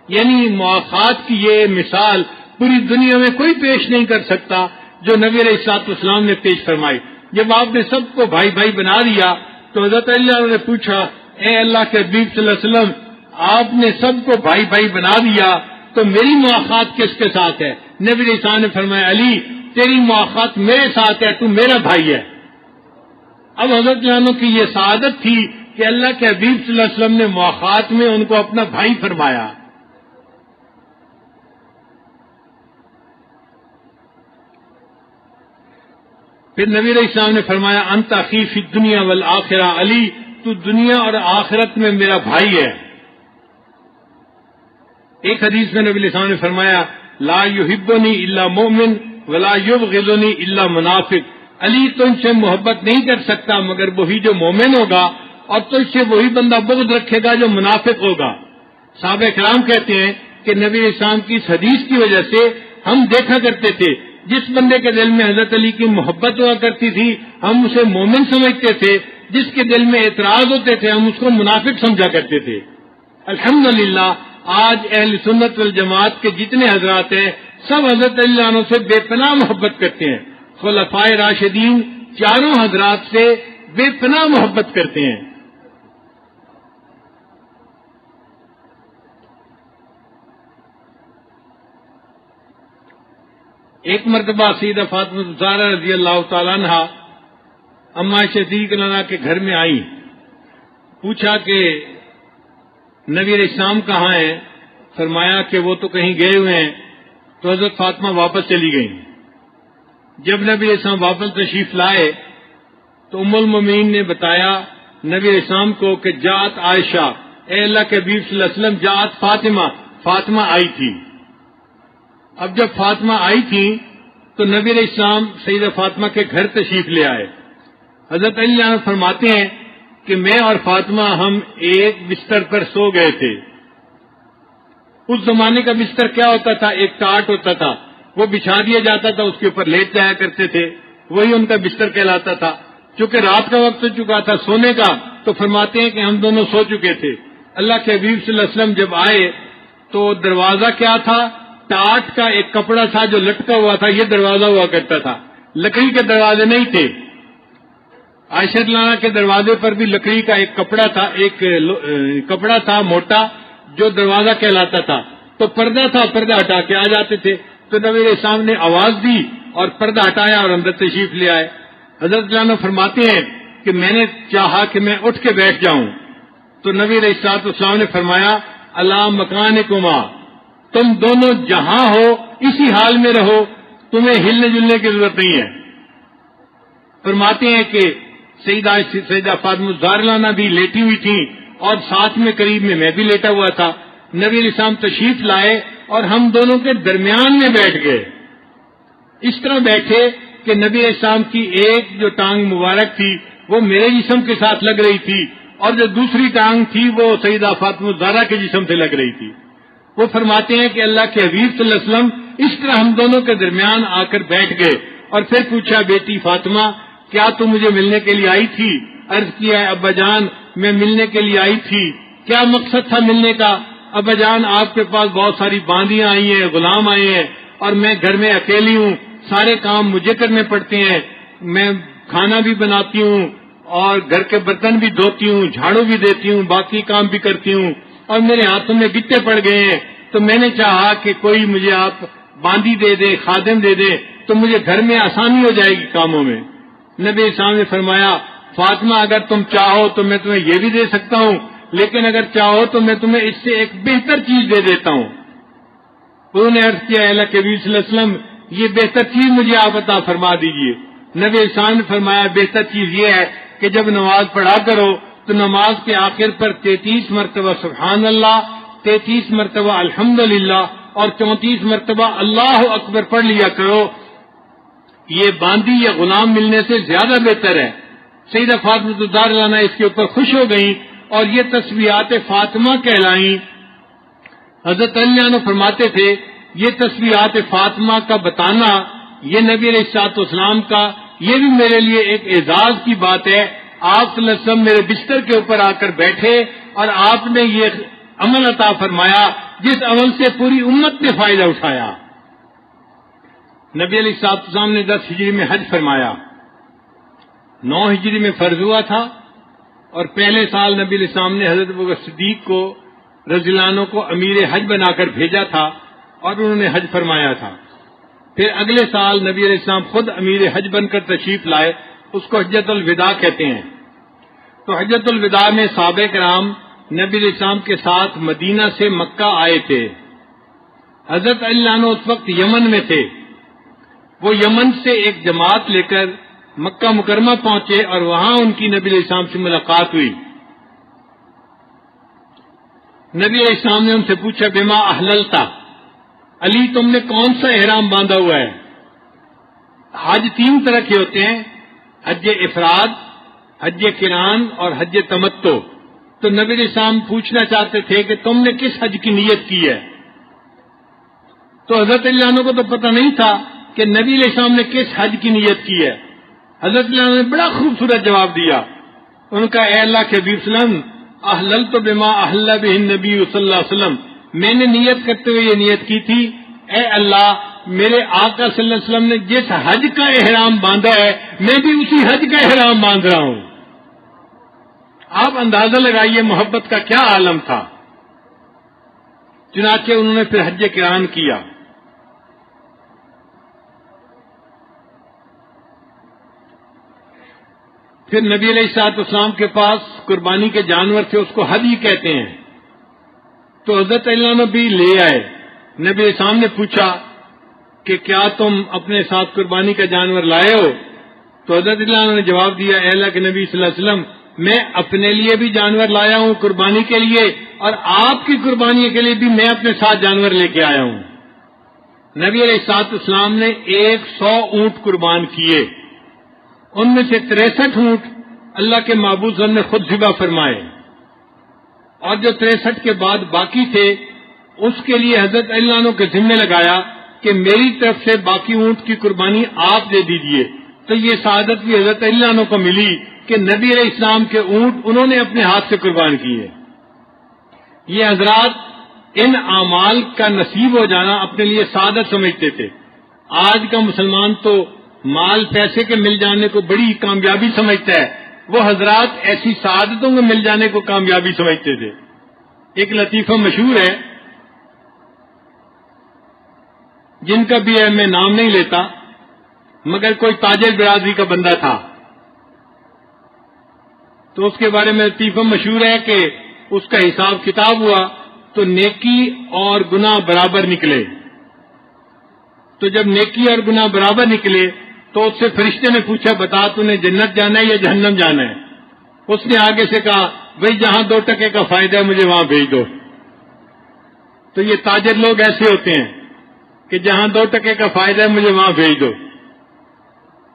یعنی مواخات کی یہ مثال پوری دنیا میں کوئی پیش نہیں کر سکتا جو نبی علیہ الصلوۃ والسلام نے پیش فرمائی۔ جب آپ نے سب کو بھائی بھائی بنا دیا تو حضرت اللہ نے پوچھا، اے اللہ کے حبیب صلی اللہ علیہ وسلم، آپ نے سب کو بھائی بھائی بنا دیا تو میری مواخات کس کے ساتھ ہے؟ نبی علیہ السلام نے فرمایا، علی تیری مواخات میرے ساتھ ہے، تو میرا بھائی ہے۔ اب حضرت عنہ کی یہ سعادت تھی کہ اللہ کے حبیب صلی اللہ علیہ وسلم نے مواخات میں ان کو اپنا بھائی فرمایا۔ پھر نبی علیہ السلام نے فرمایا، انت اخی فی الدنیا والآخرہ، علی تو دنیا اور آخرت میں میرا بھائی ہے۔ ایک حدیث میں نبی علیہ السلام نے فرمایا، لا یحبنی الا مومن ولا یبغضنی الا منافق، علی تجھ سے محبت نہیں کر سکتا مگر وہی جو مومن ہوگا، اور تجھ سے وہی بندہ بغض رکھے گا جو منافق ہوگا۔ صحابہ کرام کہتے ہیں کہ نبی علیہ السلام کی اس حدیث کی وجہ سے ہم دیکھا کرتے تھے جس بندے کے دل میں حضرت علی کی محبت ہوا کرتی تھی ہم اسے مومن سمجھتے تھے، جس کے دل میں اعتراض ہوتے تھے ہم اس کو منافق سمجھا کرتے تھے۔ الحمدللہ آج اہل سنت والجماعت کے جتنے حضرات ہیں سب حضرت علی عنہ سے بے پناہ محبت کرتے ہیں، خلفائے راشدین چاروں حضرات سے بے پناہ محبت کرتے ہیں۔ ایک مرتبہ سیدہ فاطمہ الزہرا رضی اللہ تعالیٰ عنہ اماں صدیق عنہ کے گھر میں آئیں، پوچھا کہ نبی علیہ السلام کہاں ہیں؟ فرمایا کہ وہ تو کہیں گئے ہوئے ہیں۔ تو حضرت فاطمہ واپس چلی گئیں۔ جب نبی علیہ السلام واپس تشریف لائے تو ام المومنین نے بتایا نبی علیہ السلام کو کہ جات عائشہ، اے اللہ کے حبیب صلی اللہ علیہ وسلم، جات فاطمہ آئی تھی۔ اب جب فاطمہ آئی تھی تو نبی علیہ السلام سیدہ فاطمہ کے گھر تشریف لے آئے۔ حضرت علی عنہ فرماتے ہیں کہ میں اور فاطمہ ہم ایک بستر پر سو گئے تھے۔ اس زمانے کا بستر کیا ہوتا تھا؟ ایک ٹاٹ ہوتا تھا، وہ بچھا دیا جاتا تھا، اس کے اوپر لیٹ جایا کرتے تھے، وہی ان کا بستر کہلاتا تھا۔ چونکہ رات کا وقت ہو چکا تھا سونے کا، تو فرماتے ہیں کہ ہم دونوں سو چکے تھے۔ اللہ کے حبیب صلی اللہ علیہ وسلم جب آئے تو دروازہ کیا تھا؟ ٹاٹ کا ایک کپڑا تھا جو لٹکا ہوا تھا، یہ دروازہ ہوا کرتا تھا، لکڑی کے دروازے نہیں تھے۔ عائشہ عنہ کے دروازے پر بھی لکڑی کا ایک کپڑا تھا، ایک کپڑا تھا موٹا جو دروازہ کہلاتا تھا، تو پردہ تھا، پردہ ہٹا کے آ جاتے تھے۔ تو نبی علیہ السلام نے آواز دی اور پردہ ہٹایا اور اندر تشریف لے آئے۔ حضرت عنہ فرماتے ہیں کہ میں نے چاہا کہ میں اٹھ کے بیٹھ جاؤں تو نبی علیہ السلام نے فرمایا، الا مکانکما، تم دونوں جہاں ہو اسی حال میں رہو، تمہیں ہلنے جلنے کی ضرورت نہیں ہے۔ فرماتے ہیں کہ سیدہ فاطمہ الزہرا بھی لیٹی ہوئی تھیں اور ساتھ میں قریب میں بھی لیٹا ہوا تھا۔ نبی علیہ السلام تشریف لائے اور ہم دونوں کے درمیان میں بیٹھ گئے۔ اس طرح بیٹھے کہ نبی علیہ السلام کی ایک جو ٹانگ مبارک تھی وہ میرے جسم کے ساتھ لگ رہی تھی اور جو دوسری ٹانگ تھی وہ سیدہ فاطمہ الزہرا کے جسم سے لگ رہی تھی۔ وہ فرماتے ہیں کہ اللہ کے حبیب صلی اللہ علیہ وسلم اس طرح ہم دونوں کے درمیان آ کر بیٹھ گئے اور پھر پوچھا، بیٹی فاطمہ کیا تم مجھے ملنے کے لیے آئی تھی؟ عرض کیا ہے ابا جان میں ملنے کے لیے آئی تھی۔ کیا مقصد تھا ملنے کا؟ ابا جان آپ کے پاس بہت ساری باندیاں آئی ہیں، غلام آئے ہیں اور میں گھر میں اکیلی ہوں، سارے کام مجھے کرنے پڑتے ہیں، میں کھانا بھی بناتی ہوں اور گھر کے برتن بھی دھوتی ہوں، جھاڑو بھی دیتی ہوں، باقی کام بھی کرتی ہوں اور میرے ہاتھوں میں گٹے پڑ گئے ہیں، تو میں نے چاہا کہ کوئی مجھے آپ باندی دے دے، خادم دے دے تو مجھے گھر میں آسانی ہو جائے گی کاموں میں۔ نبی صاحب نے فرمایا فاطمہ اگر تم چاہو تو میں تمہیں یہ بھی دے سکتا ہوں، لیکن اگر چاہو تو میں تمہیں اس سے ایک بہتر چیز دے دیتا ہوں۔ انہوں نے عرض کیا اللہ کے نبی صلی اللہ علیہ وسلم یہ بہتر چیز مجھے آپ عطا فرما دیجئے۔ نبی صاحب نے فرمایا بہتر چیز یہ ہے کہ جب نماز پڑھا کرو تو نماز کے آخر پر 33 مرتبہ سبحان اللہ، 33 مرتبہ الحمدللہ اور 34 مرتبہ اللہ اکبر پڑھ لیا کرو۔ یہ باندی یا غلام ملنے سے زیادہ بہتر ہے۔ سیدہ فاطمہ الزہرا اس کے اوپر خوش ہو گئیں اور یہ تسبیحات فاطمہ کہلائیں۔ حضرت علی عنہ فرماتے تھے یہ تسبیحات فاطمہ کا بتانا یہ نبی علیہ الصلوۃ والسلام کا یہ بھی میرے لیے ایک اعزاز کی بات ہے۔ آپ صلی اللہ علیہ وسلم میرے بستر کے اوپر آ کر بیٹھے اور آپ نے یہ عمل عطا فرمایا جس عمل سے پوری امت نے فائدہ اٹھایا۔ نبی علیہ الصلوۃ والسلام نے 10 ہجری میں حج فرمایا، 9 ہجری میں فرض ہوا تھا اور پہلے سال نبی علیہ السلام نے حضرت ابوبکر صدیق کو رضی اللہ عنہ کو امیر حج بنا کر بھیجا تھا اور انہوں نے حج فرمایا تھا۔ پھر اگلے سال نبی علیہ السلام خود امیر حج بن کر تشریف لائے، اس کو حجۃ الوداع کہتے ہیں۔ تو حجۃ الوداع میں صحابہ کرام نبی علیہ السلام کے ساتھ مدینہ سے مکہ آئے تھے۔ حضرت علی عنہ اس وقت یمن میں تھے، وہ یمن سے ایک جماعت لے کر مکہ مکرمہ پہنچے اور وہاں ان کی نبی علیہ السلام سے ملاقات ہوئی۔ نبی علیہ السلام نے ان سے پوچھا بما احللتا، علی تم نے کون سا احرام باندھا ہوا ہے؟ حج 3 طرح کے ہوتے ہیں، حج افراد، حج قران اور حج تمتع۔ تو نبی علیہ السلام پوچھنا چاہتے تھے کہ تم نے کس حج کی نیت کی ہے؟ تو حضرت علی عنہ کو تو پتہ نہیں تھا کہ نبی علیہ السلام نے کس حج کی نیت کی ہے۔ حضرت علی عنہ نے بڑا خوبصورت جواب دیا، ان کا اے اللہ کے حبیب صلی اللہ علیہ وسلم احللت بما احل به النبی صلی اللہ علیہ وسلم، میں نے نیت کرتے ہوئے یہ نیت کی تھی اے اللہ میرے آقا صلی اللہ علیہ وسلم نے جس حج کا احرام باندھا ہے میں بھی اسی حج کا احرام باندھ رہا ہوں۔ آپ اندازہ لگائیے محبت کا کیا عالم تھا۔ چنانچہ انہوں نے پھر حج قران کیا۔ پھر نبی علیہ الصلوۃ والسلام کے پاس قربانی کے جانور تھے، اس کو ہدی کہتے ہیں، تو حضرت علی عنہ بھی لے آئے۔ نبی علیہ السلام نے پوچھا کہ کیا تم اپنے ساتھ قربانی کا جانور لائے ہو؟ تو حضرت علی عنہ نے جواب دیا اے اللہ کے نبی صلی اللہ علیہ وسلم میں اپنے لیے بھی جانور لایا ہوں قربانی کے لیے اور آپ کی قربانی کے لیے بھی میں اپنے ساتھ جانور لے کے آیا ہوں۔ نبی علیہ الصلوۃ والسلام نے 100 اونٹ قربان کیے، ان میں سے 63 اونٹ اللہ کے معبود صلی اللہ علیہ وسلم نے خود ذبح فرمائے اور جو 63 کے بعد باقی تھے اس کے لیے حضرت علی عنہ کے ذمہ لگایا کہ میری طرف سے باقی اونٹ کی قربانی آپ دے دیجئے۔ تو یہ سعادت بھی حضرت علی عنہ کو ملی کہ نبی علیہ السلام کے اونٹ انہوں نے اپنے ہاتھ سے قربان کیے۔ یہ حضرات ان اعمال کا نصیب ہو جانا اپنے لیے سعادت سمجھتے تھے۔ آج کا مسلمان تو مال پیسے کے مل جانے کو بڑی کامیابی سمجھتا ہے، وہ حضرات ایسی سعادتوں میں مل جانے کو کامیابی سمجھتے تھے۔ ایک لطیفہ مشہور ہے جن کا بھی ہے میں نام نہیں لیتا، مگر کوئی تاجر برادری کا بندہ تھا، تو اس کے بارے میں لطیفہ مشہور ہے کہ اس کا حساب کتاب ہوا تو نیکی اور گناہ برابر نکلے۔ تو جب نیکی اور گناہ برابر نکلے تو اس سے فرشتے نے پوچھا بتا تو نے جنت جانا ہے یا جہنم جانا ہے؟ اس نے آگے سے کہا بھائی جہاں 2 ٹکے کا فائدہ ہے مجھے وہاں بھیج دو۔ تو یہ تاجر لوگ ایسے ہوتے ہیں کہ جہاں 2 ٹکے کا فائدہ ہے مجھے وہاں بھیج دو۔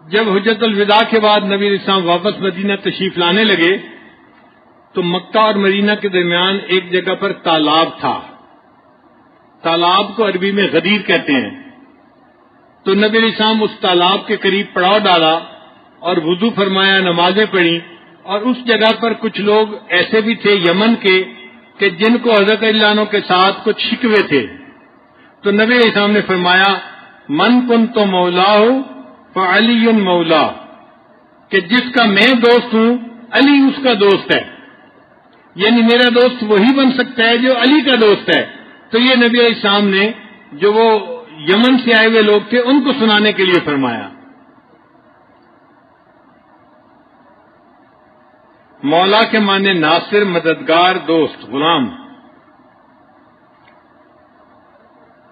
جب حجت الوداع کے بعد نبی علیہ السلام واپس مدینہ تشریف لانے لگے تو مکہ اور مدینہ کے درمیان ایک جگہ پر تالاب تھا۔ تالاب کو عربی میں غدیر کہتے ہیں۔ تو نبی علیہ السلام اس تالاب کے قریب پڑاؤ ڈالا اور وضو فرمایا، نمازیں پڑھی، اور اس جگہ پر کچھ لوگ ایسے بھی تھے یمن کے کہ جن کو حضرت علی عنہ کے ساتھ کچھ شکوے تھے۔ تو نبی علیہ السلام نے فرمایا من کنت مولاہ فعلی مولا، کہ جس کا میں دوست ہوں علی اس کا دوست ہے، یعنی میرا دوست وہی بن سکتا ہے جو علی کا دوست ہے۔ تو یہ نبی علیہ السلام نے جو وہ یمن سے آئے ہوئے لوگ تھے ان کو سنانے کے لیے فرمایا۔ مولا کے معنی ناصر، مددگار، دوست، غلام۔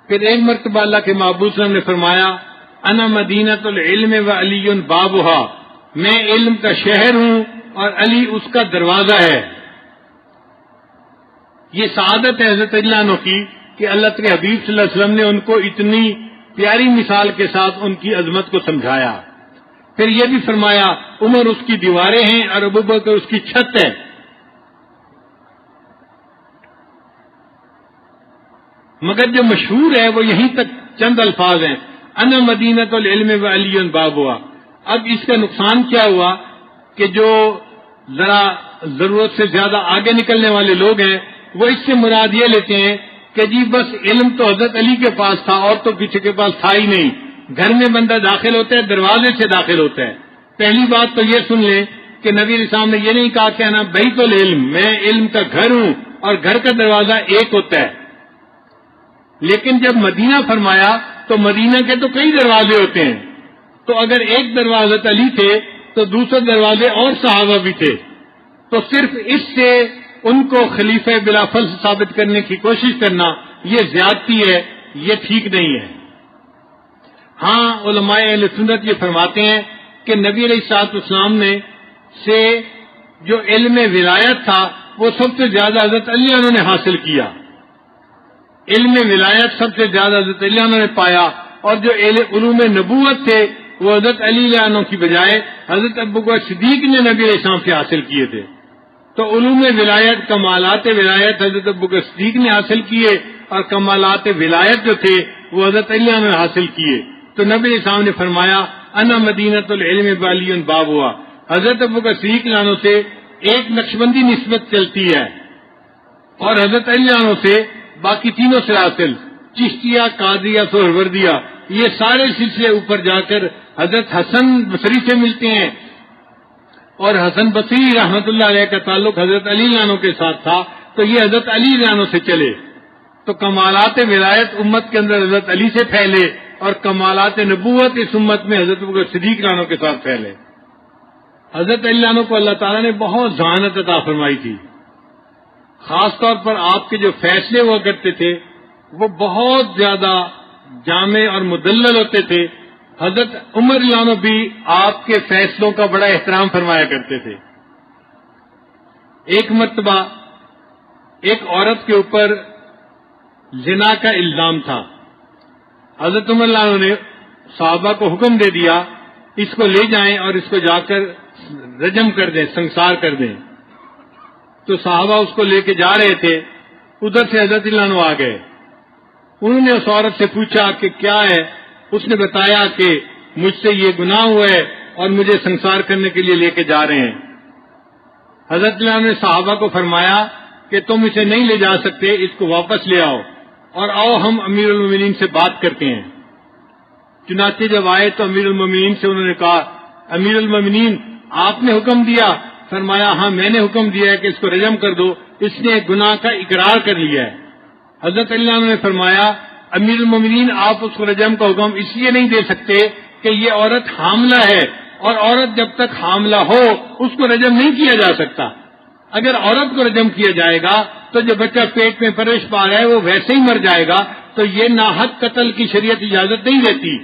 پھر ایک مرتبہ اللہ کے محبوب صلی اللہ علیہ وسلم نے فرمایا انا مدینۃ العلم و علی بابھا، میں علم کا شہر ہوں اور علی اس کا دروازہ ہے۔ یہ سعادت ہے حضرت علی عنہ کی کہ اللہ کے حبیب صلی اللہ علیہ وسلم نے ان کو اتنی پیاری مثال کے ساتھ ان کی عظمت کو سمجھایا۔ پھر یہ بھی فرمایا عمر اس کی دیواریں ہیں اور ابوبکر اس کی چھت ہے۔ مگر جو مشہور ہے وہ یہیں تک چند الفاظ ہیں، انا مدینۃ العلم و علی بابھا۔ اب اس کا نقصان کیا ہوا کہ جو ذرا ضرورت سے زیادہ آگے نکلنے والے لوگ ہیں وہ اس سے مراد یہ لیتے ہیں کہ جی بس علم تو حضرت علی کے پاس تھا اور تو کسی کے پاس تھا ہی نہیں۔ گھر میں بندہ داخل ہوتا ہے دروازے سے داخل ہوتا ہے۔ پہلی بات تو یہ سن لیں کہ نبی علیہ السلام نے یہ نہیں کہا کہ انا بیت العلم، میں علم کا گھر ہوں اور گھر کا دروازہ ایک ہوتا ہے۔ لیکن جب مدینہ فرمایا تو مدینہ کے تو کئی دروازے ہوتے ہیں، تو اگر ایک دروازہ علی تھے تو دوسرے دروازے اور صحابہ بھی تھے، تو صرف اس سے ان کو خلیفہ بلا فصل ثابت کرنے کی کوشش کرنا یہ زیادتی ہے، یہ ٹھیک نہیں ہے۔ ہاں علماء اہل سنت یہ فرماتے ہیں کہ نبی علیہ الصلوۃ والسلام نے سے جو علم ولایت تھا وہ سب سے زیادہ حضرت علی عنہ نے حاصل کیا۔ علم ولایت سب سے زیادہ حضرت علی عنہ نے پایا، اور جو علوم نبوت تھے وہ حضرت علی عنہ کی بجائے حضرت ابوبکر صدیق نے نبی علیہ السلام سے حاصل کیے تھے۔ تو علوم ولایت، کمالات ولایت حضرت ابوبکر صدیق نے حاصل کیے، اور کمالات ولایت جو تھے وہ حضرت علی عنہ نے حاصل کیے۔ تو نبی علیہ السلام نے فرمایا انا مدینۃ العلم وعلی بابھا۔ حضرت ابوبکر صدیق عنہ سے ایک نقشبندی نسبت چلتی ہے، اور حضرت علی عنہ سے باقی تینوں سلاسل، چشتیہ، قادریہ، سہروردیہ، یہ سارے سلسلے اوپر جا کر حضرت حسن بصری سے ملتے ہیں، اور حسن بصری رحمت اللہ علیہ کا تعلق حضرت علی عنہ کے ساتھ تھا، تو یہ حضرت علی عنہ سے چلے۔ تو کمالات ولایت امت کے اندر حضرت علی سے پھیلے، اور کمالات نبوت اس امت میں حضرت ابوبکر صدیق عنہ کے ساتھ پھیلے۔ حضرت علی عنہ کو اللہ تعالیٰ نے بہت ذہانت عطا فرمائی تھی، خاص طور پر آپ کے جو فیصلے ہوا کرتے تھے وہ بہت زیادہ جامع اور مدلل ہوتے تھے۔ حضرت عمر رضی اللہ عنہ بھی آپ کے فیصلوں کا بڑا احترام فرمایا کرتے تھے۔ ایک مرتبہ ایک عورت کے اوپر زنا کا الزام تھا، حضرت عمر رضی اللہ عنہ نے صحابہ کو حکم دے دیا اس کو لے جائیں اور اس کو جا کر رجم کر دیں، سنسار کر دیں۔ تو صحابہ اس کو لے کے جا رہے تھے، ادھر سے حضرت علی عنہ آ گئے۔ انہوں نے اس عورت سے پوچھا کہ کیا ہے؟ اس نے بتایا کہ مجھ سے یہ گناہ ہوا ہے اور مجھے سنسار کرنے کے لیے لے کے جا رہے ہیں۔ حضرت علی عنہ نے صحابہ کو فرمایا کہ تم اسے نہیں لے جا سکتے، اس کو واپس لے آؤ اور آؤ ہم امیر المومنین سے بات کرتے ہیں۔ چنانچہ جب آئے تو امیر المومنین سے انہوں نے کہا امیر المومنین آپ نے حکم دیا؟ فرمایا ہاں میں نے حکم دیا ہے کہ اس کو رجم کر دو، اس نے گناہ کا اقرار کر لیا ہے۔ حضرت علی عنہ نے فرمایا امیر المومنین آپ اس کو رجم کا حکم اس لیے نہیں دے سکتے کہ یہ عورت حاملہ ہے، اور عورت جب تک حاملہ ہو اس کو رجم نہیں کیا جا سکتا۔ اگر عورت کو رجم کیا جائے گا تو جو بچہ پیٹ میں پرورش پا رہا ہے وہ ویسے ہی مر جائے گا، تو یہ ناحق قتل کی شریعت اجازت نہیں دیتی.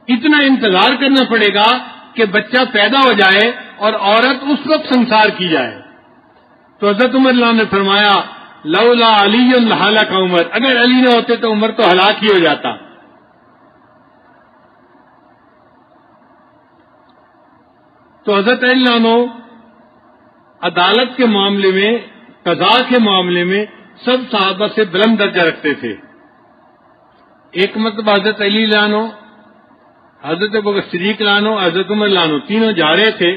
اتنا انتظار کرنا پڑے گا کہ بچہ پیدا ہو جائے اور عورت اس وقت سنسار کی جائے. تو حضرت عمر اللہ نے فرمایا لولا علی لہلک عمر، اگر علی نہ ہوتے تو عمر تو ہلاک ہی ہو جاتا. تو حضرت علی عنہ عدالت کے معاملے میں، قضاء کے معاملے میں سب صحابہ سے بلند درجہ رکھتے تھے. ایک مرتبہ حضرت علی عنہ، حضرت ابوبکر صدیق عنہ، حضرت عمر عنہ تینوں جا رہے تھے.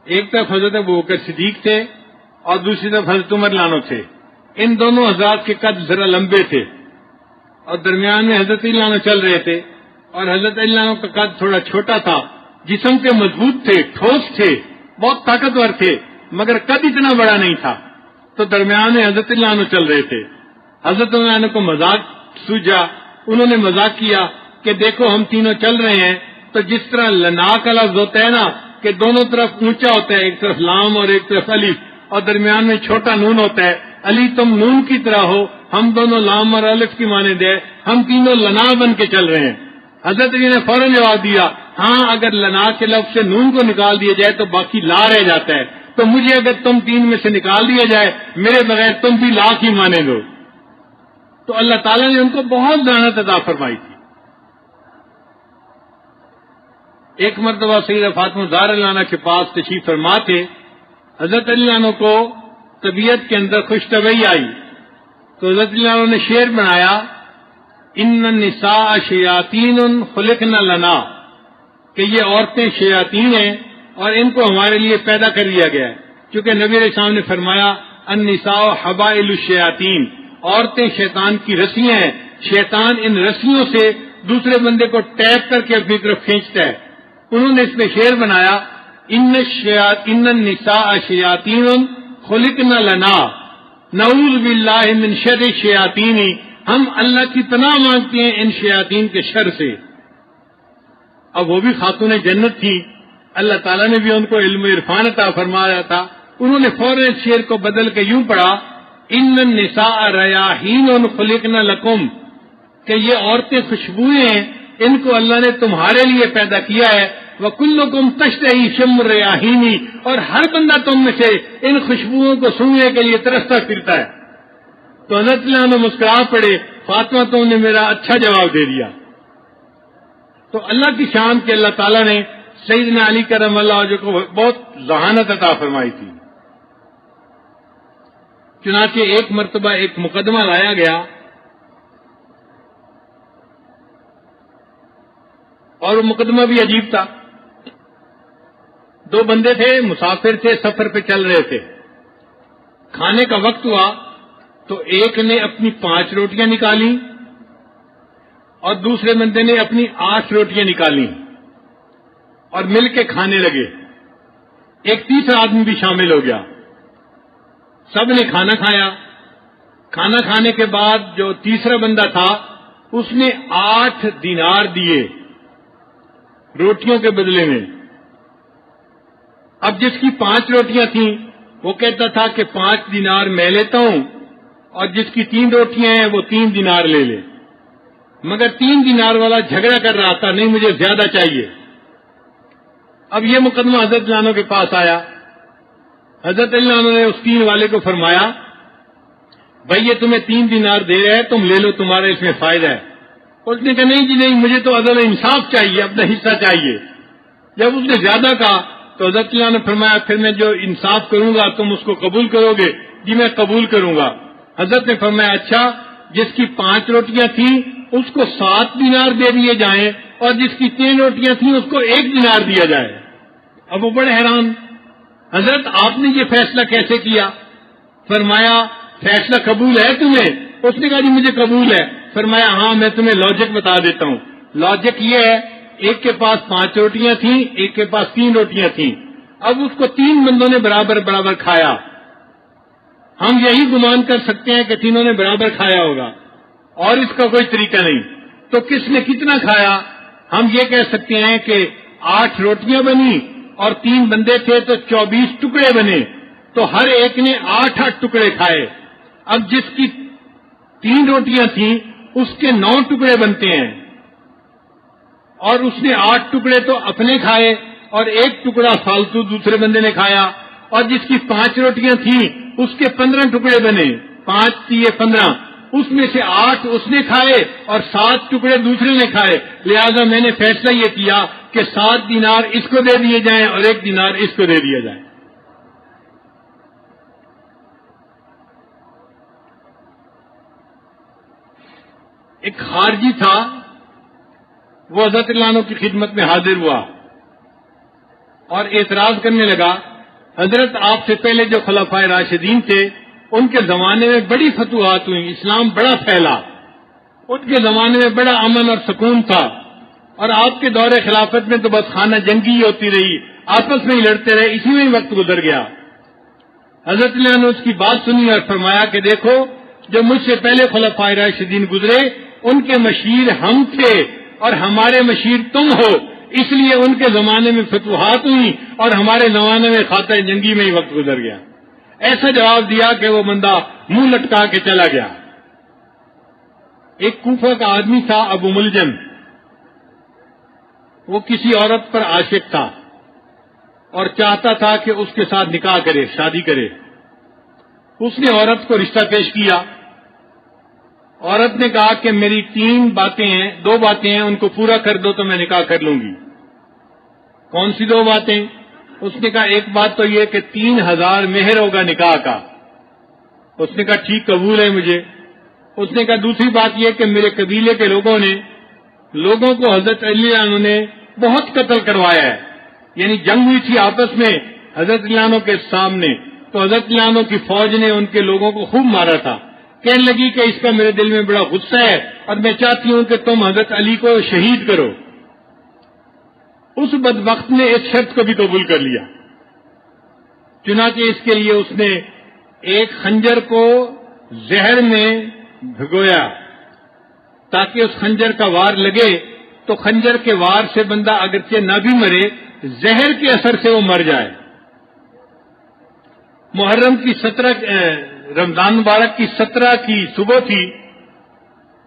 ایک طرف حضرت ابوبکر صدیق تھے اور دوسری طرف حضرت عمر عنہ تھے. ان دونوں حضرات کے قد ذرا لمبے تھے اور درمیان میں حضرت علی عنہ چل رہے تھے، اور حضرت علی عنہ کا قد تھوڑا چھوٹا تھا، جسم کے مضبوط تھے، ٹھوس تھے، بہت طاقتور تھے، مگر قد اتنا بڑا نہیں تھا. تو درمیان میں حضرت علی عنہ چل رہے تھے. حضرت عمر عنہ کو مذاق سوجا، انہوں نے مذاق کیا کہ دیکھو ہم تینوں چل رہے ہیں تو جس طرح لنا کا لفظ ہوتا ہے نا کہ دونوں طرف اونچا ہوتا ہے، ایک طرف لام اور ایک طرف الف، اور درمیان میں چھوٹا نون ہوتا ہے. علی تم نون کی طرح ہو، ہم دونوں لام اور الف کی مانند ہے، ہم تینوں لنا بن کے چل رہے ہیں. حضرت علی نے فوراً جواب دیا ہاں اگر لنا کے لفظ سے نون کو نکال دیا جائے تو باقی لا رہ جاتا ہے، تو مجھے اگر تم تین میں سے نکال دیا جائے میرے بغیر تم بھی لا کی مانے دو. تو اللہ تعالیٰ نے ان کو بہت ذہانت عطا فرمائی تھی. ایک مرتبہ سیدہ فاطمہ زہرا عنہا کے پاس تشریف فرما تھے. حضرت علی عنہ کو طبیعت کے اندر خوش طبعی آئی تو حضرت علی عنہ نے شعر بنایا ان النساء شیاطین خلقن لنا، کہ یہ عورتیں شیاطین ہیں اور ان کو ہمارے لیے پیدا کر دیا گیا ہے. چونکہ نبی علیہ السلام نے فرمایا النساء حبائل الشیاطین، عورتیں شیطان کی رسیاں ہیں، شیطان ان رسیوں سے دوسرے بندے کو ٹیپ کر کے اپنی طرف کھینچتا ہے. انہوں نے اس میں شعر بنایا ان النساء شیاطین خلقن لنا نعوذ باللہ من شر الشیاطین، ہم اللہ کی پناہ مانگتے ہیں ان شیاطین کے شر سے. اب وہ بھی خاتون جنت تھی، اللہ تعالیٰ نے بھی ان کو علم عرفان عطا فرمایا تھا. انہوں نے فوراً شعر کو بدل کے یوں پڑھا ان النساء ریاحین خلقن لکم، کہ یہ عورتیں خوشبوئیں ہیں، ان کو اللہ نے تمہارے لیے پیدا کیا ہے. وَكُلُّكُمْ تَشْتَهِي شَمُّ الرَّيَاحِينِ، اور ہر بندہ تم میں سے ان خوشبوؤں کو سونگنے کے لیے ترستا پھرتا ہے. تو حضرت علی عنہ مسکرا پڑے فاطمہ تم نے میرا اچھا جواب دے دیا. تو اللہ کی شان کے اللہ تعالیٰ نے سیدنا علی کرم اللہ وجہہ کو بہت ذہانت عطا فرمائی تھی. چنانچہ ایک مرتبہ ایک مقدمہ لایا گیا اور وہ مقدمہ بھی عجیب تھا. دو بندے تھے، مسافر تھے، سفر پہ چل رہے تھے. کھانے کا وقت ہوا تو ایک نے اپنی 5 روٹیاں نکالی اور دوسرے بندے نے اپنی 8 روٹیاں نکالی اور مل کے کھانے لگے. ایک تیسرا آدمی بھی شامل ہو گیا. سب نے کھانا کھایا. کھانا کھانے کے بعد جو تیسرا بندہ تھا اس نے 8 دینار دیے روٹیوں کے بدلے میں. اب جس کی 5 روٹیاں تھیں وہ کہتا تھا کہ 5 دینار میں لیتا ہوں، اور جس کی 3 روٹیاں ہیں وہ 3 دینار لے لے. مگر 3 دینار والا جھگڑا کر رہا تھا نہیں مجھے زیادہ چاہیے. اب یہ مقدمہ حضرت علی عنہ کے پاس آیا. حضرت علی عنہ نے اس 3 والے کو فرمایا بھائی یہ تمہیں 3 دینار دے رہے ہیں، تم لے لو، تمہارا اس میں فائدہ ہے. اس نے کہا نہیں جی نہیں، مجھے تو عدل انصاف چاہیے، اپنا حصہ چاہیے. جب اس نے زیادہ کہا تو حضرت علی عنہ نے فرمایا پھر میں جو انصاف کروں گا تم اس کو قبول کرو گے؟ جی میں قبول کروں گا. حضرت نے فرمایا اچھا، جس کی 5 روٹیاں تھیں اس کو 7 دینار دے دیے جائیں اور جس کی 3 روٹیاں تھیں اس کو 1 دینار دیا جائے. اب وہ بڑے حیران، حضرت آپ نے یہ فیصلہ کیسے کیا؟ فرمایا فیصلہ قبول ہے تمہیں؟ اس نے کہا جی مجھے قبول ہے. فرمایا ہاں میں تمہیں لاجک بتا دیتا ہوں. لاجک یہ ہے ایک کے پاس 5 روٹیاں تھیں، ایک کے پاس 3 روٹیاں تھیں. اب اس کو 3 بندوں نے برابر برابر کھایا. ہم یہی گمان کر سکتے ہیں کہ تینوں نے برابر کھایا ہوگا اور اس کا کوئی طریقہ نہیں. تو کس نے کتنا کھایا؟ ہم یہ کہہ سکتے ہیں کہ 8 روٹیاں بنی اور 3 بندے تھے تو 24 ٹکڑے بنے، تو ہر ایک نے 8 ٹکڑے کھائے. اب جس کی 3 روٹیاں تھیں اس کے 9 ٹکڑے بنتے ہیں، اور اس نے 8 ٹکڑے تو اپنے کھائے اور 1 ٹکڑا فالتو دوسرے بندے نے کھایا، اور جس کی 5 روٹیاں تھیں اس کے 15 ٹکڑے بنے، 5 تیے 15، اس میں سے 8 اس نے کھائے اور 7 ٹکڑے دوسرے نے کھائے، لہذا میں نے فیصلہ یہ کیا کہ 7 دینار اس کو دے دیے جائیں اور 1 دینار اس کو دے دیا جائے۔ ایک خارجی تھا، وہ حضرت اللہ عنہ کی خدمت میں حاضر ہوا اور اعتراض کرنے لگا، حضرت آپ سے پہلے جو خلفائے راشدین تھے ان کے زمانے میں بڑی فتوحات ہوئی، اسلام بڑا پھیلا، ان کے زمانے میں بڑا امن اور سکون تھا، اور آپ کے دور خلافت میں تو بس خانہ جنگی ہوتی رہی، آپس میں ہی لڑتے رہے، اسی میں ہی وقت گزر گیا۔ حضرت اللہ نے اس کی بات سنی اور فرمایا کہ دیکھو، جو مجھ سے پہلے خلفائے راشدین گزرے ان کے مشیر ہم تھے اور ہمارے مشیر تم ہو، اس لیے ان کے زمانے میں فتوحات ہوئی اور ہمارے زمانے میں خاطر جنگی میں ہی وقت گزر گیا۔ ایسا جواب دیا کہ وہ بندہ منہ لٹکا کے چلا گیا۔ ایک کوفہ کا آدمی تھا ابو ملجم، وہ کسی عورت پر عاشق تھا اور چاہتا تھا کہ اس کے ساتھ نکاح کرے، شادی کرے۔ اس نے عورت کو رشتہ پیش کیا، عورت نے کہا کہ میری 2 باتیں ہیں ان کو پورا کر دو تو میں نکاح کر لوں گی۔ کون سی 2 باتیں؟ اس نے کہا ایک بات تو یہ کہ 3000 مہر ہوگا نکاح کا۔ اس نے کہا ٹھیک، قبول ہے مجھے۔ اس نے کہا دوسری بات یہ کہ میرے قبیلے کے لوگوں کو حضرت علی عنہ نے بہت قتل کروایا ہے، یعنی جنگ ہوئی تھی آپس میں حضرت علی عنہ کے سامنے، تو حضرت علی عنہ کی فوج نے ان کے لوگوں کو خوب مارا تھا۔ کہنے لگی کہ اس کا میرے دل میں بڑا غصہ ہے اور میں چاہتی ہوں کہ تم حضرت علی کو شہید کرو۔ اس بدبخت نے اس شرط کو بھی قبول کر لیا، چنانچہ اس کے لیے اس نے ایک خنجر کو زہر میں بھگویا تاکہ اس خنجر کا وار لگے تو خنجر کے وار سے بندہ اگرچہ نہ بھی مرے، زہر کے اثر سے وہ مر جائے۔ محرم کی 17 رمضان مبارک کی 17 کی صبح تھی،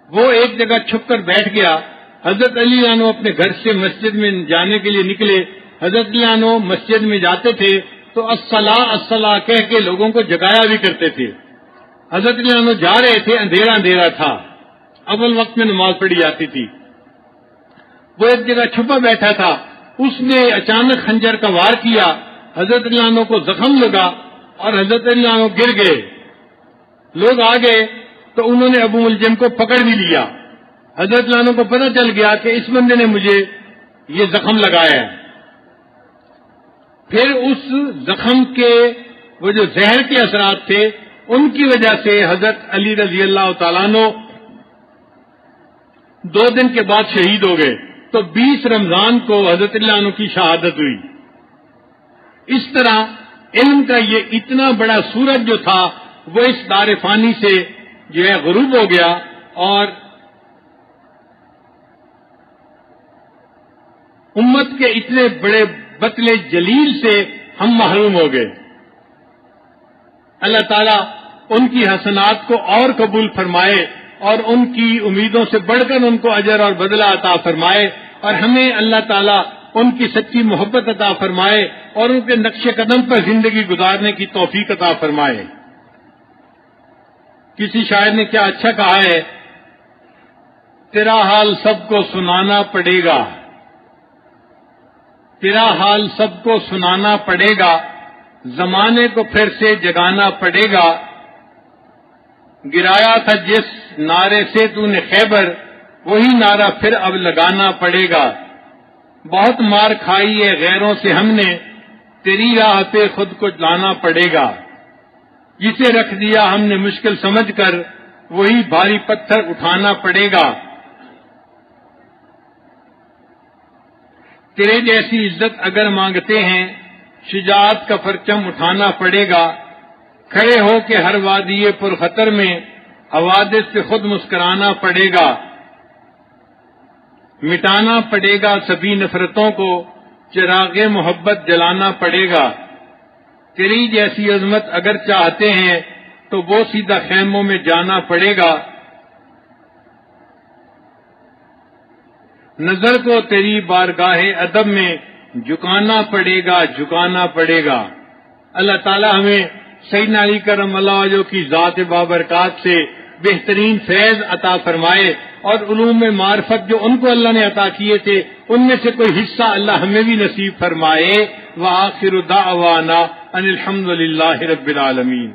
وہ ایک جگہ چھپ کر بیٹھ گیا۔ حضرت علی عنہ اپنے گھر سے مسجد میں جانے کے لیے نکلے۔ حضرت علی عنہ مسجد میں جاتے تھے تو الصلاۃ الصلاۃ کہہ کے لوگوں کو جگایا بھی کرتے تھے۔ حضرت علی عنہ جا رہے تھے، اندھیرا تھا، اول وقت میں نماز پڑھی جاتی تھی۔ وہ ایک جگہ چھپا بیٹھا تھا، اس نے اچانک خنجر کا وار کیا، حضرت علی عنہ کو زخم لگا اور حضرت علی عنہ گر گئے۔ لوگ آ گئے تو انہوں نے ابو ملجم کو پکڑ بھی لیا۔ حضرت علی عنہ کو پتہ چل گیا کہ اس بندے نے مجھے یہ زخم لگایا ہے۔ پھر اس زخم کے وہ جو زہر کے اثرات تھے ان کی وجہ سے حضرت علی رضی اللہ تعالیٰ عنہ 2 دن کے بعد شہید ہو گئے، تو 20 رمضان کو حضرت علی عنہ کی شہادت ہوئی۔ اس طرح علم کا یہ اتنا بڑا سورج جو تھا وہ اس دار فانی سے جو ہے غروب ہو گیا، اور امت کے اتنے بڑے بطل جلیل سے ہم محروم ہو گئے۔ اللہ تعالیٰ ان کی حسنات کو اور قبول فرمائے اور ان کی امیدوں سے بڑھ کر ان کو اجر اور بدلہ عطا فرمائے، اور ہمیں اللہ تعالیٰ ان کی سچی محبت عطا فرمائے اور ان کے نقش قدم پر زندگی گزارنے کی توفیق عطا فرمائے۔ کسی شاعر نے کیا اچھا کہا ہے، تیرا حال سب کو سنانا پڑے گا، تیرا حال سب کو سنانا پڑے گا، زمانے کو پھر سے جگانا پڑے گا، گرایا تھا جس نعرے سے تو نے خیبر، وہی نعرہ پھر اب لگانا پڑے گا، بہت مار کھائی ہے غیروں سے ہم نے، تیری راہ پہ خود کو لانا پڑے گا، جسے رکھ دیا ہم نے مشکل سمجھ کر وہی بھاری پتھر اٹھانا پڑے گا، تیرے جیسی عزت اگر مانگتے ہیں شجاعت کا پرچم اٹھانا پڑے گا، کھڑے ہو کے ہر وادی پر خطر میں حوادث سے خود مسکرانا پڑے گا، مٹانا پڑے گا سبھی نفرتوں کو، چراغ محبت جلانا پڑے گا، تیری جیسی عظمت اگر چاہتے ہیں تو وہ سیدھا خیموں میں جانا پڑے گا. نظر کو تیری بارگاہ ادب میں جھکانا پڑے گا، جھکانا پڑے گا. اللہ تعالی ہمیں سیدنا علی کرم اللہ وجہہ کی ذات بابرکات سے بہترین فیض عطا فرمائے، اور علوم معرفت جو ان کو اللہ نے عطا کیے تھے ان میں سے کوئی حصہ اللہ ہمیں بھی نصیب فرمائے. وآخر دعوانا ان الحمد للہ رب العالمین.